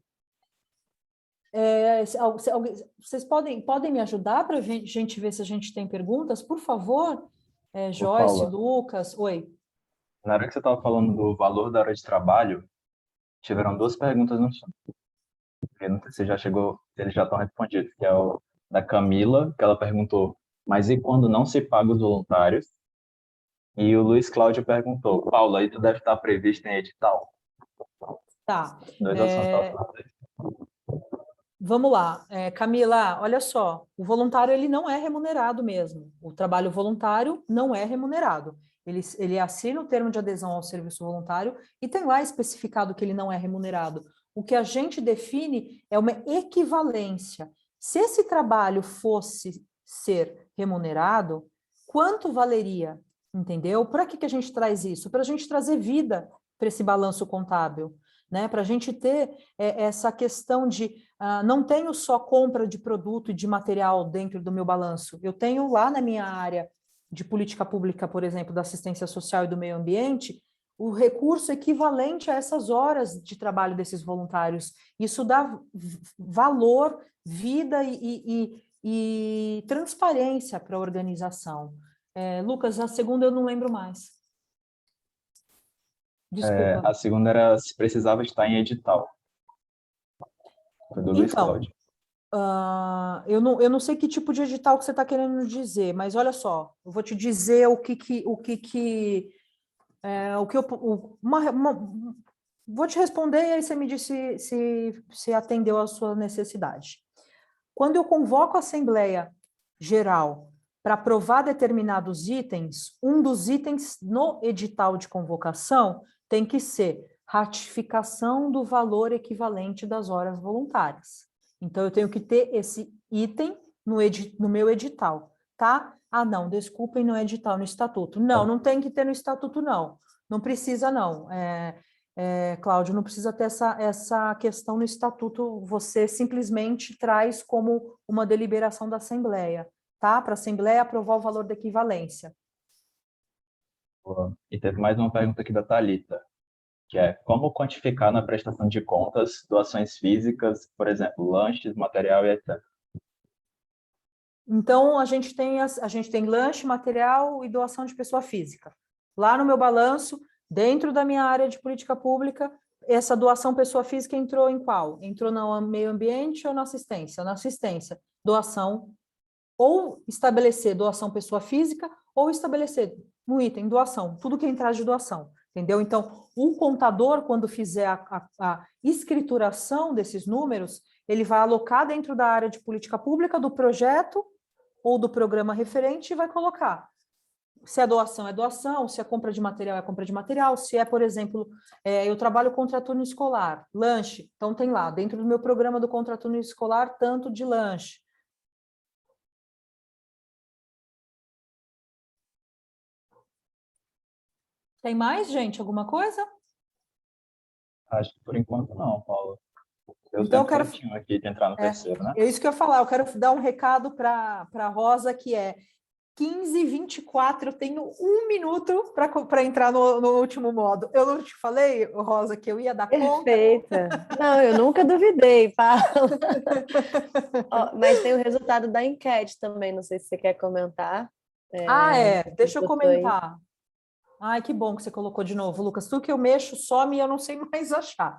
Vocês podem me ajudar para a gente ver se a gente tem perguntas? Por favor, Joyce, Paula, Lucas, oi. na hora que você estava falando do valor da hora de trabalho, tiveram 2 perguntas no chat. Eu não sei se já chegou, se eles já estão respondidos, que é o da Camila, que ela perguntou, mas e quando não se paga os voluntários? E o Luiz Cláudio perguntou, Paula, isso deve estar previsto em edital? Tá. 2 assuntos. Vamos lá, Camila, olha só, o voluntário ele não é remunerado mesmo, o trabalho voluntário não é remunerado, ele assina o termo de adesão ao serviço voluntário e tem lá especificado que ele não é remunerado. O que a gente define é uma equivalência. Se esse trabalho fosse ser remunerado, quanto valeria? Entendeu? Para que a gente traz isso? Para a gente trazer vida para esse balanço contábil, né? Para a gente ter essa questão de não tenho só compra de produto e de material dentro do meu balanço, eu tenho lá na minha área de política pública, por exemplo, da assistência social e do meio ambiente, o recurso equivalente a essas horas de trabalho desses voluntários. Isso dá valor, vida e transparência para a organização. Lucas, a segunda eu não lembro mais. Desculpa. A segunda era se precisava estar em edital. Foi do Luiz Então, Cláudio. eu não sei que tipo de edital que você está querendo dizer, mas olha só, eu vou te dizer vou te responder e aí você me diz se atendeu à sua necessidade. Quando eu convoco a Assembleia Geral para aprovar determinados itens, um dos itens no edital de convocação tem que ser ratificação do valor equivalente das horas voluntárias. Então, eu tenho que ter esse item no meu edital, tá? Ah, não, desculpem, no edital, no estatuto. Não tem que ter no estatuto, não. Não precisa, não. Cláudio, não precisa ter essa questão no estatuto, você simplesmente traz como uma deliberação da Assembleia, tá? Para a Assembleia aprovar o valor da equivalência. E teve mais uma pergunta aqui da Thalita, que é como quantificar na prestação de contas doações físicas, por exemplo, lanches, material e etc. Então, a gente tem lanche, material e doação de pessoa física. Lá no meu balanço, dentro da minha área de política pública, essa doação pessoa física entrou em qual? Entrou no meio ambiente ou na assistência? Na assistência, doação, ou estabelecer doação pessoa física, ou estabelecer no item doação, tudo que entrar de doação, entendeu? Então, o contador, quando fizer a escrituração desses números, ele vai alocar dentro da área de política pública do projeto ou do programa referente e vai colocar. Se é doação, se é compra de material, é compra de material, se é, por exemplo, eu trabalho contraturno escolar, lanche, então tem lá, dentro do meu programa do contraturno escolar, tanto de lanche. Tem mais, gente? Alguma coisa? Acho que por enquanto não, Paulo. Então, eu quero aqui de entrar no terceiro, né? É isso que eu ia falar, eu quero dar um recado para a Rosa, que é 15h24, eu tenho 1 minuto para entrar no último modo. Eu não te falei, Rosa, que eu ia dar conta? Perfeita. Não, eu nunca duvidei, Paula. Ó, mas tem o resultado da enquete também, não sei se você quer comentar. Deixa eu botou aí. comentar. Ai, que bom que você colocou de novo, Lucas. Tu que eu mexo, some e eu não sei mais achar.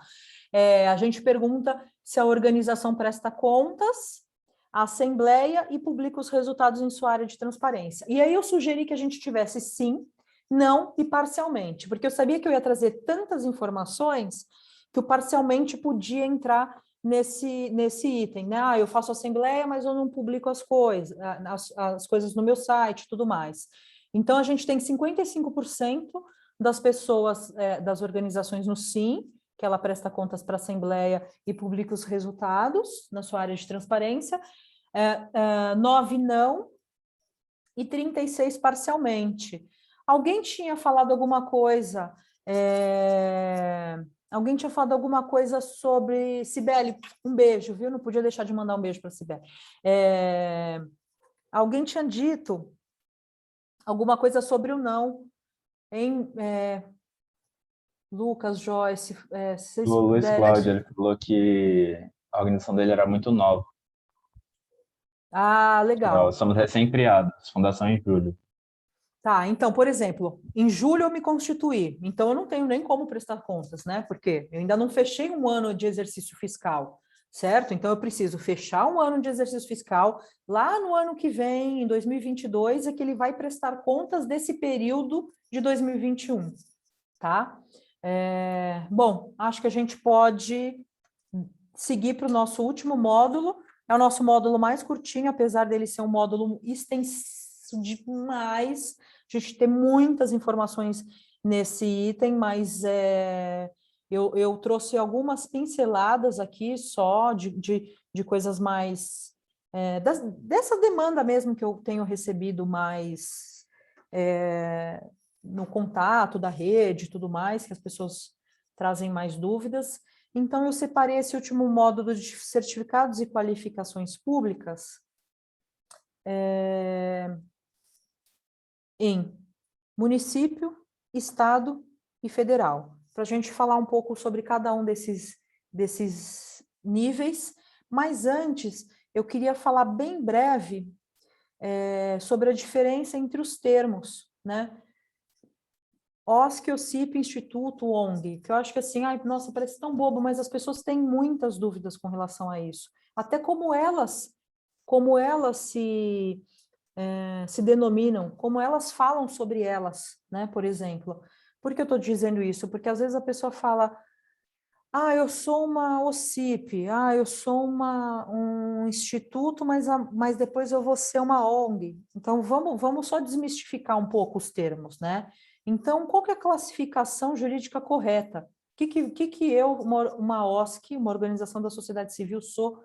A gente pergunta se a organização presta contas à Assembleia e publica os resultados em sua área de transparência. E aí eu sugeri que a gente tivesse sim, não e parcialmente, porque eu sabia que eu ia trazer tantas informações que o parcialmente podia entrar nesse item, né? Eu faço Assembleia, mas eu não publico as coisas no meu site e tudo mais. Então, a gente tem 55% das pessoas, das organizações no SIM, que ela presta contas para a Assembleia e publica os resultados na sua área de transparência, 9 não e 36 parcialmente. Alguém tinha falado alguma coisa, alguém tinha falado alguma coisa sobre Cibele, um beijo, viu? Não podia deixar de mandar um beijo para a Cibele. Alguém tinha dito alguma coisa sobre o não, hein? Lucas, Joyce, vocês O Luiz puderem... Cláudio, ele falou que a organização dele era muito nova. Ah, legal. Nós somos recém-criados, Fundação em Julho. Tá, então, por exemplo, em julho eu me constituí, então eu não tenho nem como prestar contas, né? Porque eu ainda não fechei um ano de exercício fiscal, certo? Então eu preciso fechar um ano de exercício fiscal, lá no ano que vem, em 2022, é que ele vai prestar contas desse período de 2021, tá? Bom, acho que a gente pode seguir para o nosso último módulo. É o nosso módulo mais curtinho, apesar dele ser um módulo extenso demais. A gente tem muitas informações nesse item, mas eu trouxe algumas pinceladas aqui só de coisas mais... dessa demanda mesmo que eu tenho recebido mais no contato da rede e tudo mais, que as pessoas trazem mais dúvidas. Então, eu separei esse último módulo de certificados e qualificações públicas em município, estado e federal, para a gente falar um pouco sobre cada um desses níveis, mas antes eu queria falar bem breve sobre a diferença entre os termos, né? OSC, OCIP, Instituto, ONG, que eu acho que assim, nossa, parece tão bobo, mas as pessoas têm muitas dúvidas com relação a isso. Até como elas se denominam, como elas falam sobre elas, né, por exemplo. Por que eu estou dizendo isso? Porque às vezes a pessoa fala, eu sou uma OCIP, eu sou um instituto, mas depois eu vou ser uma ONG. Então, vamos só desmistificar um pouco os termos, né? Então, qual que é a classificação jurídica correta? O que eu, uma OSC, uma organização da sociedade civil, sou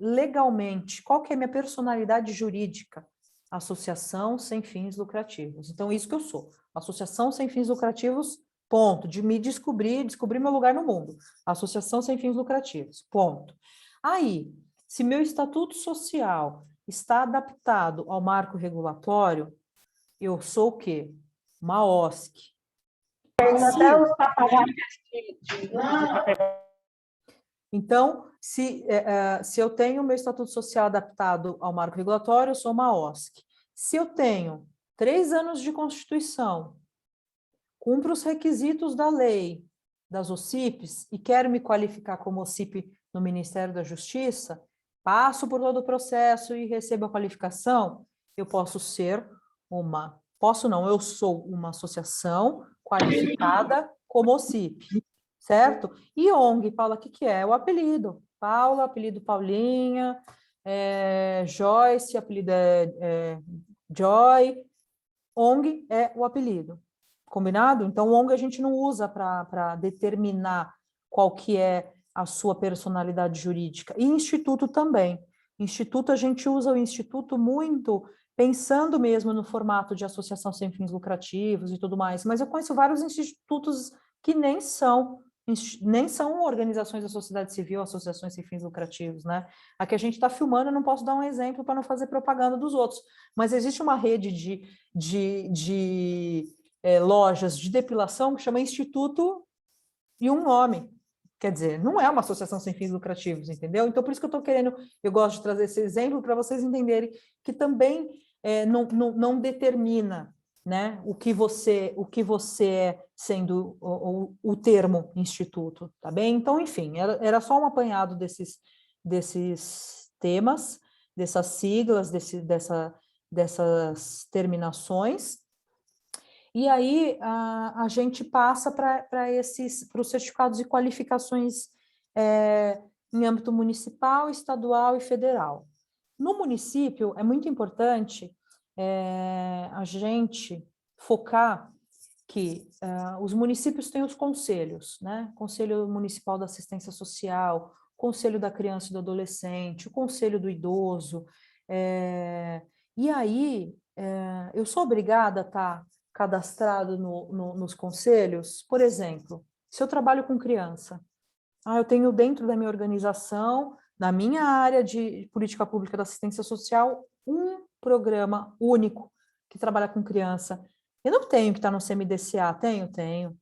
legalmente? Qual que é a minha personalidade jurídica? Associação sem fins lucrativos. Então, isso que eu sou. Associação sem fins lucrativos, ponto. De me descobrir meu lugar no mundo. Associação sem fins lucrativos, ponto. Aí, se meu estatuto social está adaptado ao marco regulatório, eu sou o quê? Uma OSC. Então, se eu tenho meu estatuto social adaptado ao marco regulatório, eu sou uma OSC. Se eu tenho 3 anos de Constituição, cumpro os requisitos da lei, das OCIPs, e quero me qualificar como OCIP no Ministério da Justiça, passo por todo o processo e recebo a qualificação, eu posso ser eu sou uma associação qualificada como OCIP, certo? E ONG, Paula, o que é? O apelido. Paula, apelido Paulinha, Joyce, apelido Joy, ONG é o apelido. Combinado? Então, ONG a gente não usa para determinar qual que é a sua personalidade jurídica. E instituto também. Instituto, a gente usa o instituto muito pensando mesmo no formato de associação sem fins lucrativos e tudo mais, mas eu conheço vários institutos que nem são nem são organizações da sociedade civil, associações sem fins lucrativos, né? A que a gente está filmando, eu não posso dar um exemplo para não fazer propaganda dos outros, mas existe uma rede de lojas de depilação que chama Instituto e um nome. Quer dizer, não é uma associação sem fins lucrativos, entendeu? Então, por isso que eu gosto de trazer esse exemplo para vocês entenderem que também não determina, né, o que você é sendo o termo instituto, tá bem? Então, enfim, era só um apanhado desses temas, dessas siglas, dessas terminações. E aí a gente passa para os certificados e qualificações em âmbito municipal, estadual e federal. No município, é muito importante a gente focar que os municípios têm os conselhos, né? Conselho Municipal da Assistência Social, Conselho da Criança e do Adolescente, o Conselho do Idoso. E aí, eu sou obrigada a estar cadastrado nos conselhos? Por exemplo, se eu trabalho com criança, eu tenho dentro da minha organização, na minha área de política pública da assistência social, um programa único que trabalha com criança. Eu não tenho que estar no CMDCA, tenho.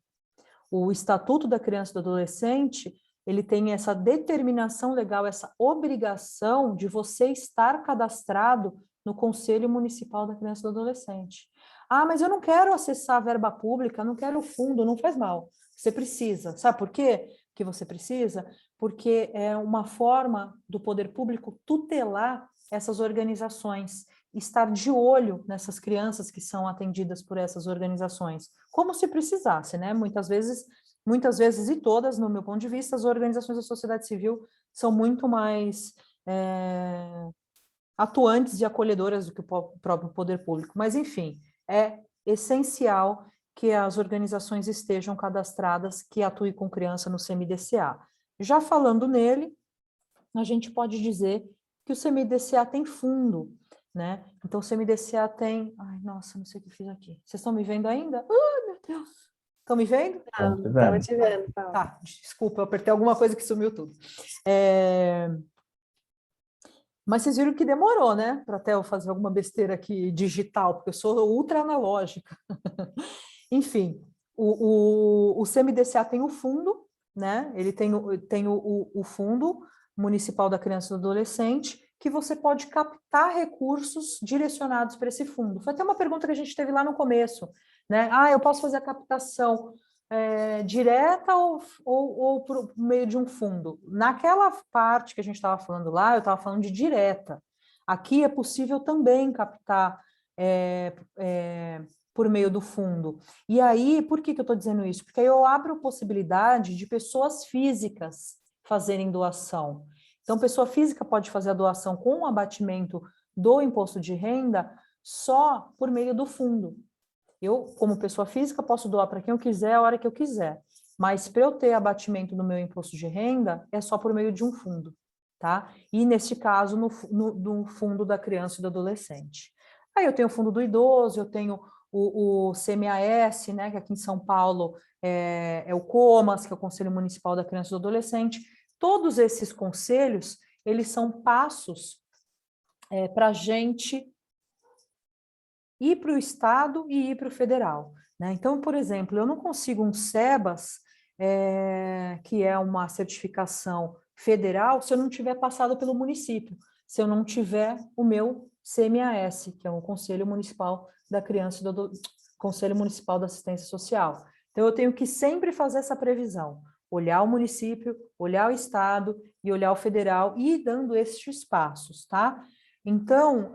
O Estatuto da Criança e do Adolescente, ele tem essa determinação legal, essa obrigação de você estar cadastrado no Conselho Municipal da Criança e do Adolescente. Mas eu não quero acessar a verba pública, não quero o fundo, não faz mal. Você precisa. Sabe por quê que você precisa? Porque é uma forma do poder público tutelar essas organizações, estar de olho nessas crianças que são atendidas por essas organizações, como se precisasse, né? Muitas vezes e todas, no meu ponto de vista, as organizações da sociedade civil são muito mais atuantes e acolhedoras do que o próprio poder público. Mas, enfim, é essencial que as organizações estejam cadastradas, que atuem com criança no CMDCA. Já falando nele, a gente pode dizer que o CMDCA tem fundo, né? Então, o CMDCA tem... Ai, nossa, não sei o que eu fiz aqui. Vocês estão me vendo ainda? Ai, meu Deus! Estão me vendo? Estava te vendo, Paula. Tá, desculpa, eu apertei alguma coisa que sumiu tudo. Mas vocês viram que demorou, né? Para até eu fazer alguma besteira aqui digital, porque eu sou ultra analógica. Enfim, o CMDCA tem o fundo, né? Ele tem o Fundo Municipal da Criança e do Adolescente, que você pode captar recursos direcionados para esse fundo. Foi até uma pergunta que a gente teve lá no começo, né? Eu posso fazer a captação direta ou por meio de um fundo? Naquela parte que a gente estava falando lá, eu estava falando de direta. Aqui é possível também captar por meio do fundo. E aí, por que eu estou dizendo isso? Porque aí eu abro possibilidade de pessoas físicas fazerem doação. Então, pessoa física pode fazer a doação com o abatimento do imposto de renda só por meio do fundo. Eu, como pessoa física, posso doar para quem eu quiser, a hora que eu quiser. Mas para eu ter abatimento no meu imposto de renda, é só por meio de um fundo, tá? E, neste caso, no fundo da criança e do adolescente. Aí eu tenho o fundo do idoso, eu tenho o CMAS, né, que aqui em São Paulo é o COMAS, que é o Conselho Municipal da Criança e do Adolescente. Todos esses conselhos, eles são passos para a gente ir para o Estado e ir para o federal, né? Então, por exemplo, eu não consigo um SEBAS, que é uma certificação federal, se eu não tiver passado pelo município, se eu não tiver o meu CMAS, que é o Conselho Municipal da Criança e do Conselho Municipal da Assistência Social. Então, eu tenho que sempre fazer essa previsão, olhar o município, olhar o Estado e olhar o federal e ir dando estes passos, tá? Então,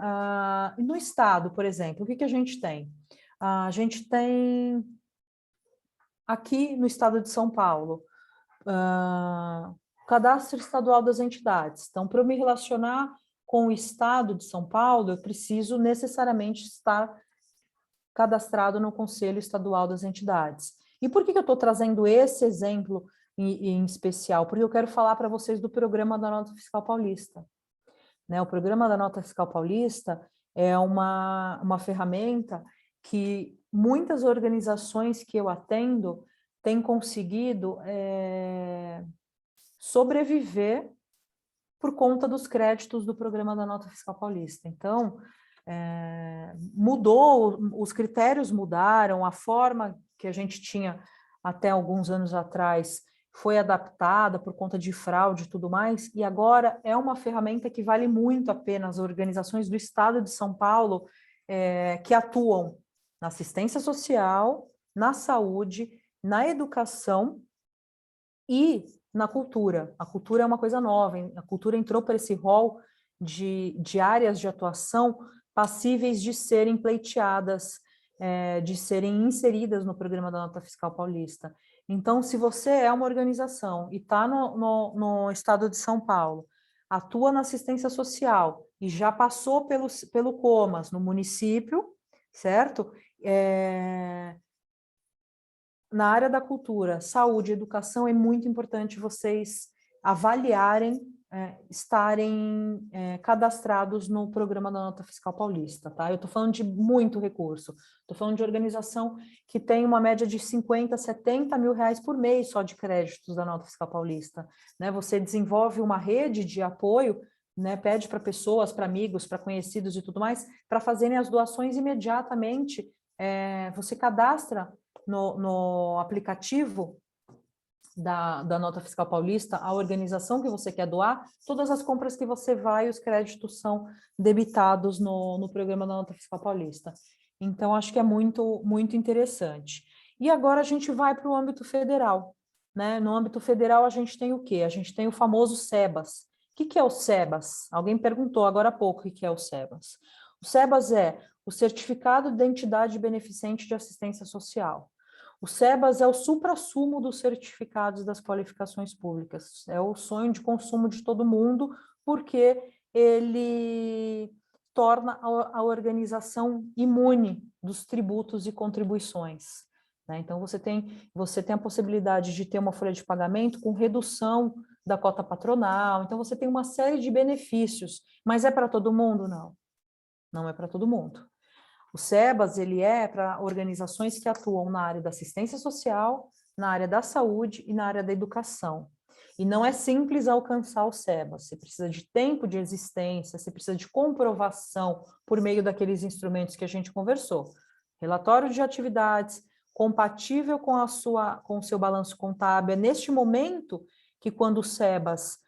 no Estado, por exemplo, o que a gente tem? A gente tem, aqui no Estado de São Paulo, o Cadastro Estadual das Entidades. Então, para eu me relacionar com o Estado de São Paulo, eu preciso necessariamente estar cadastrado no Conselho Estadual das Entidades. E por que eu estou trazendo esse exemplo em especial? Porque eu quero falar para vocês do Programa da Nota Fiscal Paulista. O Programa da Nota Fiscal Paulista é uma ferramenta que muitas organizações que eu atendo tem conseguido sobreviver por conta dos créditos do programa da Nota Fiscal Paulista. Então, mudou, os critérios mudaram, a forma que a gente tinha até alguns anos atrás foi adaptada por conta de fraude e tudo mais, e agora é uma ferramenta que vale muito a pena as organizações do Estado de São Paulo que atuam na assistência social, na saúde, na educação e na cultura. A cultura é uma coisa nova, hein? A cultura entrou para esse rol de áreas de atuação passíveis de serem pleiteadas, de serem inseridas no programa da Nota Fiscal Paulista. Então, se você é uma organização e está no estado de São Paulo, atua na assistência social e já passou pelo Comas no município, certo? Na área da cultura, saúde e educação, é muito importante vocês avaliarem, estarem cadastrados no programa da Nota Fiscal Paulista, tá? Eu estou falando de muito recurso, estou falando de organização que tem uma média de 50, 70 mil reais por mês só de créditos da Nota Fiscal Paulista, né? Você desenvolve uma rede de apoio, né? Pede para pessoas, para amigos, para conhecidos e tudo mais, para fazerem as doações imediatamente, você cadastra no aplicativo da Nota Fiscal Paulista, a organização que você quer doar, todas as compras que você vai, os créditos são debitados no programa da Nota Fiscal Paulista. Então, acho que é muito, muito interessante. E agora a gente vai para o âmbito federal, né? No âmbito federal, a gente tem o quê? A gente tem o famoso SEBAS. O que é o SEBAS? Alguém perguntou agora há pouco o que é o SEBAS. O SEBAS é o Certificado de Identidade Beneficente de Assistência Social. O SEBAS é o suprassumo dos certificados das qualificações públicas. É o sonho de consumo de todo mundo, porque ele torna a organização imune dos tributos e contribuições, né? Então, você tem a possibilidade de ter uma folha de pagamento com redução da cota patronal. Então, você tem uma série de benefícios. Mas é para todo mundo? Não. Não é para todo mundo. O SEBAS, ele é para organizações que atuam na área da assistência social, na área da saúde e na área da educação. E não é simples alcançar o SEBAS, você precisa de tempo de existência, você precisa de comprovação por meio daqueles instrumentos que a gente conversou. Relatório de atividades, compatível com o seu balanço contábil. É neste momento que quando o SEBAS,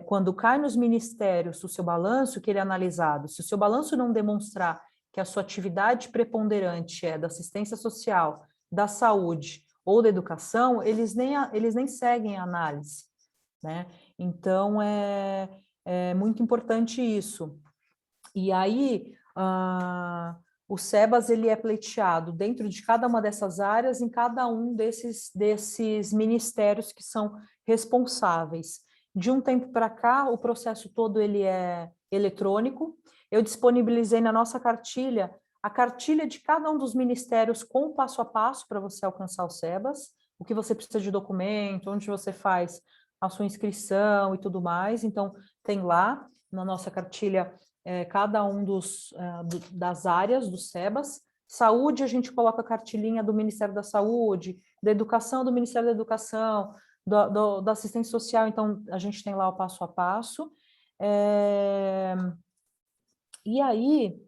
quando cai nos ministérios o seu balanço, que ele é analisado, se o seu balanço não demonstrar que a sua atividade preponderante é da assistência social, da saúde ou da educação, eles nem seguem a análise, né? Então, é muito importante isso. E aí, o SEBAS, ele é pleiteado dentro de cada uma dessas áreas, em cada um desses ministérios que são responsáveis. De um tempo para cá, o processo todo ele é eletrônico. Eu disponibilizei na nossa cartilha a cartilha de cada um dos ministérios com o passo a passo para você alcançar o SEBAS, o que você precisa de documento, onde você faz a sua inscrição e tudo mais. Então, tem lá na nossa cartilha cada um das áreas do SEBAS. Saúde, a gente coloca a cartilhinha do Ministério da Saúde, da Educação, do Ministério da Educação, da assistência social, então a gente tem lá o passo a passo. E aí,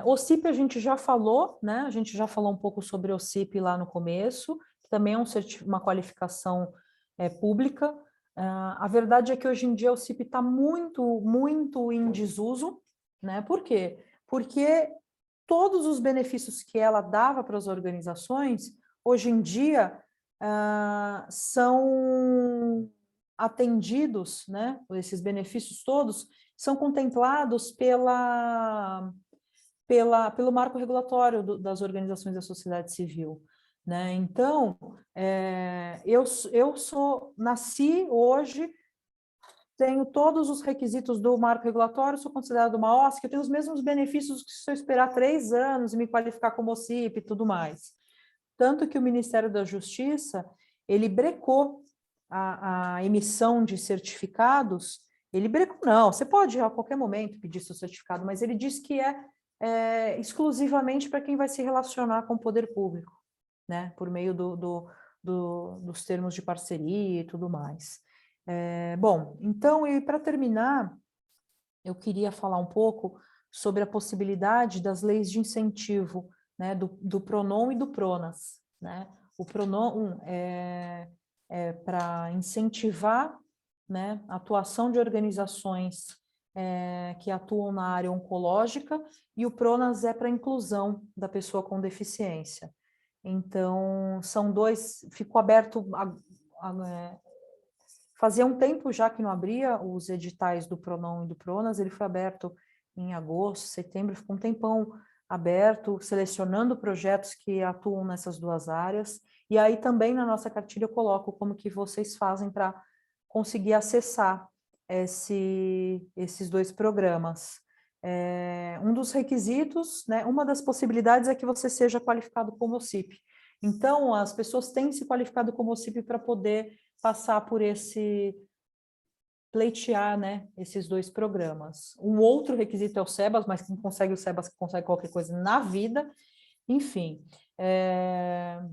OCIP a gente já falou, né? A gente já falou um pouco sobre OCIP lá no começo, que também é uma qualificação pública. A verdade é que hoje em dia o OCIP está muito, muito em desuso, né? Por quê? Porque todos os benefícios que ela dava para as organizações, hoje em dia, são atendidos, né? Esses benefícios todos são contemplados pelo marco regulatório das organizações da sociedade civil, né? Então, eu nasci hoje, tenho todos os requisitos do marco regulatório, sou considerada uma OSC, eu tenho os mesmos benefícios que se eu esperar 3 anos e me qualificar como OCIP e tudo mais. Tanto que o Ministério da Justiça, ele brecou a emissão de certificados. Ele brecou, não, você pode a qualquer momento pedir seu certificado, mas ele diz que exclusivamente para quem vai se relacionar com o poder público, né, por meio dos termos de parceria e tudo mais. Bom, então, e para terminar, eu queria falar um pouco sobre a possibilidade das leis de incentivo, né, do Pronon e do Pronas, né? O Pronon é para incentivar, né, a atuação de organizações que atuam na área oncológica, e o Pronas é para a inclusão da pessoa com deficiência. Então, são dois, ficou aberto, fazia um tempo já que não abria os editais do Pronon e do Pronas, ele foi aberto em agosto, setembro, ficou um tempão aberto, selecionando projetos que atuam nessas duas áreas, e aí também na nossa cartilha eu coloco como que vocês fazem para conseguir acessar esses dois programas. Um dos requisitos, né, uma das possibilidades é que você seja qualificado como OCIP. Então, as pessoas têm se qualificado como OCIP para poder passar por pleitear, né, esses dois programas. Um outro requisito é o SEBAS, mas quem consegue o SEBAS consegue qualquer coisa na vida. Enfim, é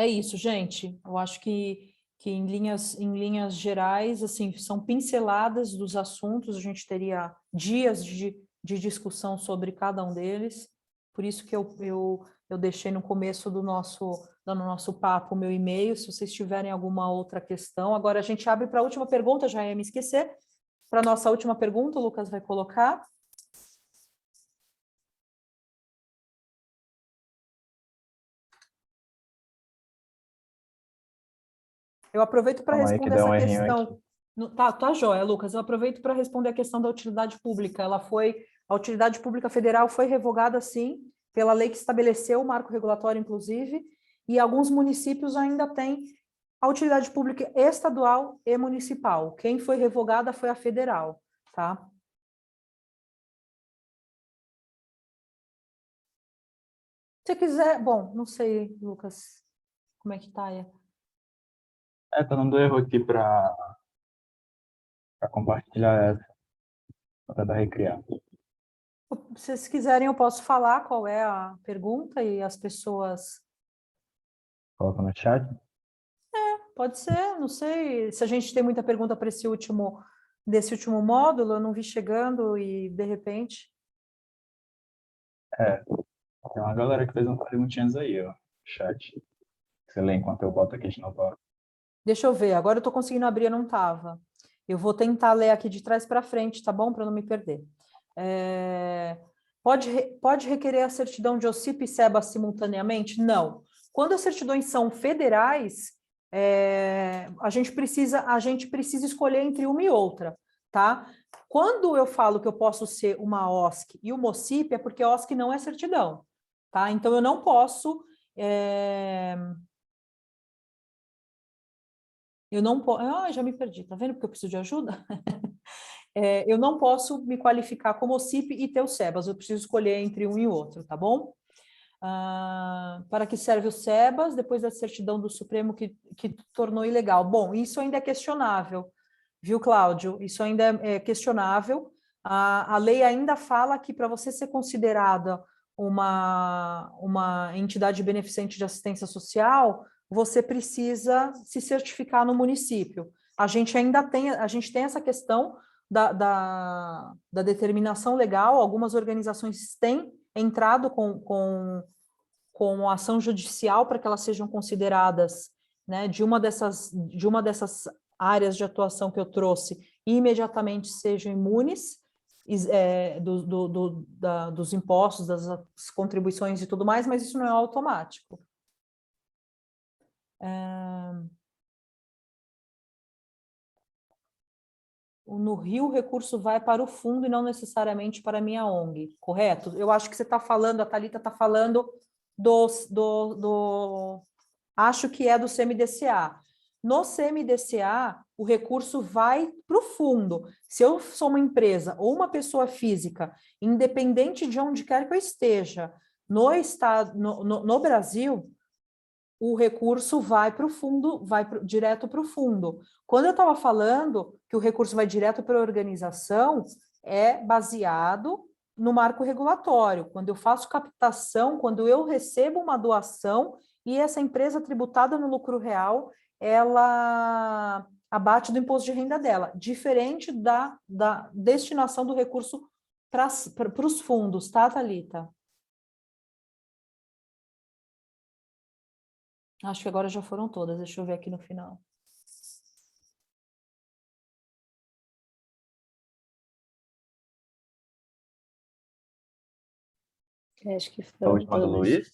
isso, gente. Eu acho que em linhas gerais, assim, são pinceladas dos assuntos, a gente teria dias de discussão sobre cada um deles, por isso que eu deixei no começo do nosso papo o meu e-mail, se vocês tiverem alguma outra questão. Agora a gente abre para a última pergunta, já ia me esquecer, para a nossa última pergunta, o Lucas vai colocar. Eu aproveito para responder essa questão. Tá joia, Lucas. Eu aproveito para responder a questão da utilidade pública. A utilidade pública federal foi revogada, sim, pela lei que estabeleceu o marco regulatório, inclusive, e alguns municípios ainda têm a utilidade pública estadual e municipal. Quem foi revogada foi a federal, tá? Se quiser, bom, não sei, Lucas, como é que tá aí? Tá dando erro aqui para compartilhar essa, para recriar. Se vocês quiserem, eu posso falar qual é a pergunta e as pessoas... Coloca no chat. Pode ser, não sei. Se a gente tem muita pergunta para desse último módulo, eu não vi chegando e, de repente... Tem uma galera que fez umas perguntinhas aí, ó, no chat. Você lê enquanto eu boto aqui de novo. Deixa eu ver, agora eu estou conseguindo abrir, eu não estava. Eu vou tentar ler aqui de trás para frente, tá bom? Para não me perder. Pode requerer a certidão de OCIP e SEBAS simultaneamente? Não. Quando as certidões são federais, a gente precisa escolher entre uma e outra, tá? Quando eu falo que eu posso ser uma OSC e uma OCIP, é porque a OSC não é certidão, tá? Então, eu não posso... Eu não posso... já me perdi, tá vendo porque eu preciso de ajuda? Eu não posso me qualificar como OCIP e ter o SEBAS, eu preciso escolher entre um e outro, tá bom? Para que serve o SEBAS, depois da certidão do Supremo que tornou ilegal? Bom, isso ainda é questionável, viu, Cláudio? Isso ainda é questionável. A lei ainda fala que para você ser considerada uma entidade beneficente de assistência social, você precisa se certificar no município. A gente tem essa questão da determinação legal, algumas organizações têm entrado com ação judicial para que elas sejam consideradas, né, de uma dessas áreas de atuação que eu trouxe, e imediatamente sejam imunes dos impostos, das contribuições e tudo mais, mas isso não é automático. No Rio, o recurso vai para o fundo e não necessariamente para a minha ONG, correto? Eu acho que você está falando, a Thalita está falando acho que é do CMDCA. No CMDCA, o recurso vai para o fundo. Se eu sou uma empresa ou uma pessoa física, independente de onde quer que eu esteja, no Brasil, o recurso vai para o fundo, direto para o fundo. Quando eu estava falando que o recurso vai direto para a organização, é baseado no marco regulatório. Quando eu faço captação, quando eu recebo uma doação, e essa empresa tributada no lucro real, ela abate do imposto de renda dela, diferente da destinação do recurso para os fundos, tá, Thalita? Acho que agora já foram todas, deixa eu ver aqui no final. Acho que A foram última do todas. Luiz.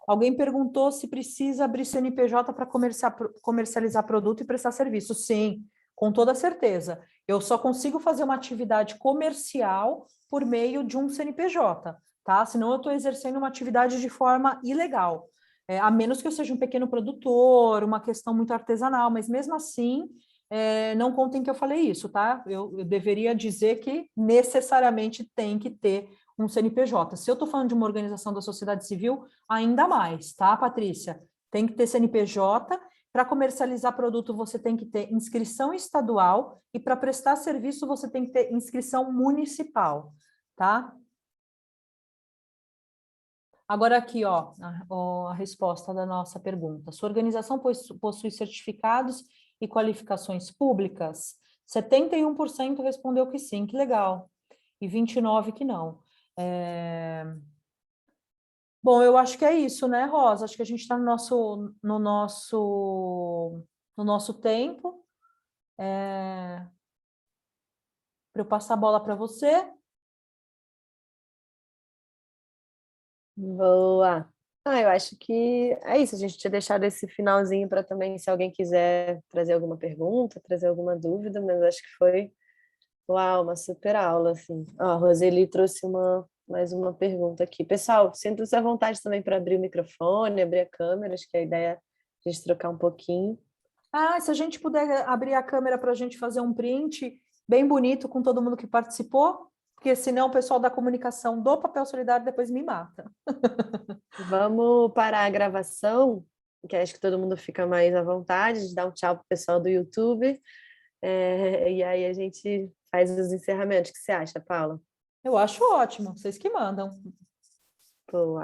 Alguém perguntou se precisa abrir CNPJ para comercializar produto e prestar serviço. Sim, com toda certeza. Eu só consigo fazer uma atividade comercial por meio de um CNPJ, tá? Senão eu estou exercendo uma atividade de forma ilegal. A menos que eu seja um pequeno produtor, uma questão muito artesanal, mas mesmo assim, não contem que eu falei isso, tá? Eu deveria dizer que necessariamente tem que ter um CNPJ. Se eu estou falando de uma organização da sociedade civil, ainda mais, tá, Patrícia? Tem que ter CNPJ. Para comercializar produto, você tem que ter inscrição estadual e para prestar serviço, você tem que ter inscrição municipal, tá? Agora aqui, ó, a resposta da nossa pergunta. Sua organização possui certificados e qualificações públicas? 71% respondeu que sim, que legal. E 29% que não. Bom, eu acho que é isso, né, Rosa? Acho que a gente está no nosso tempo. Para eu passar a bola para você. Boa. Eu acho que é isso. A gente tinha deixado esse finalzinho para também, se alguém quiser trazer alguma pergunta, trazer alguma dúvida, mas acho que foi, uau, uma super aula, assim. Ó, a Roseli trouxe mais uma pergunta aqui. Pessoal, sintam-se à vontade também para abrir o microfone, abrir a câmera, acho que a ideia é a gente trocar um pouquinho. Se a gente puder abrir a câmera para a gente fazer um print bem bonito com todo mundo que participou, porque senão o pessoal da comunicação do Papel Solidário depois me mata. Vamos parar a gravação, que acho que todo mundo fica mais à vontade de dar um tchau para o pessoal do YouTube. E aí a gente faz os encerramentos. O que você acha, Paula? Eu acho ótimo, vocês que mandam. Boa.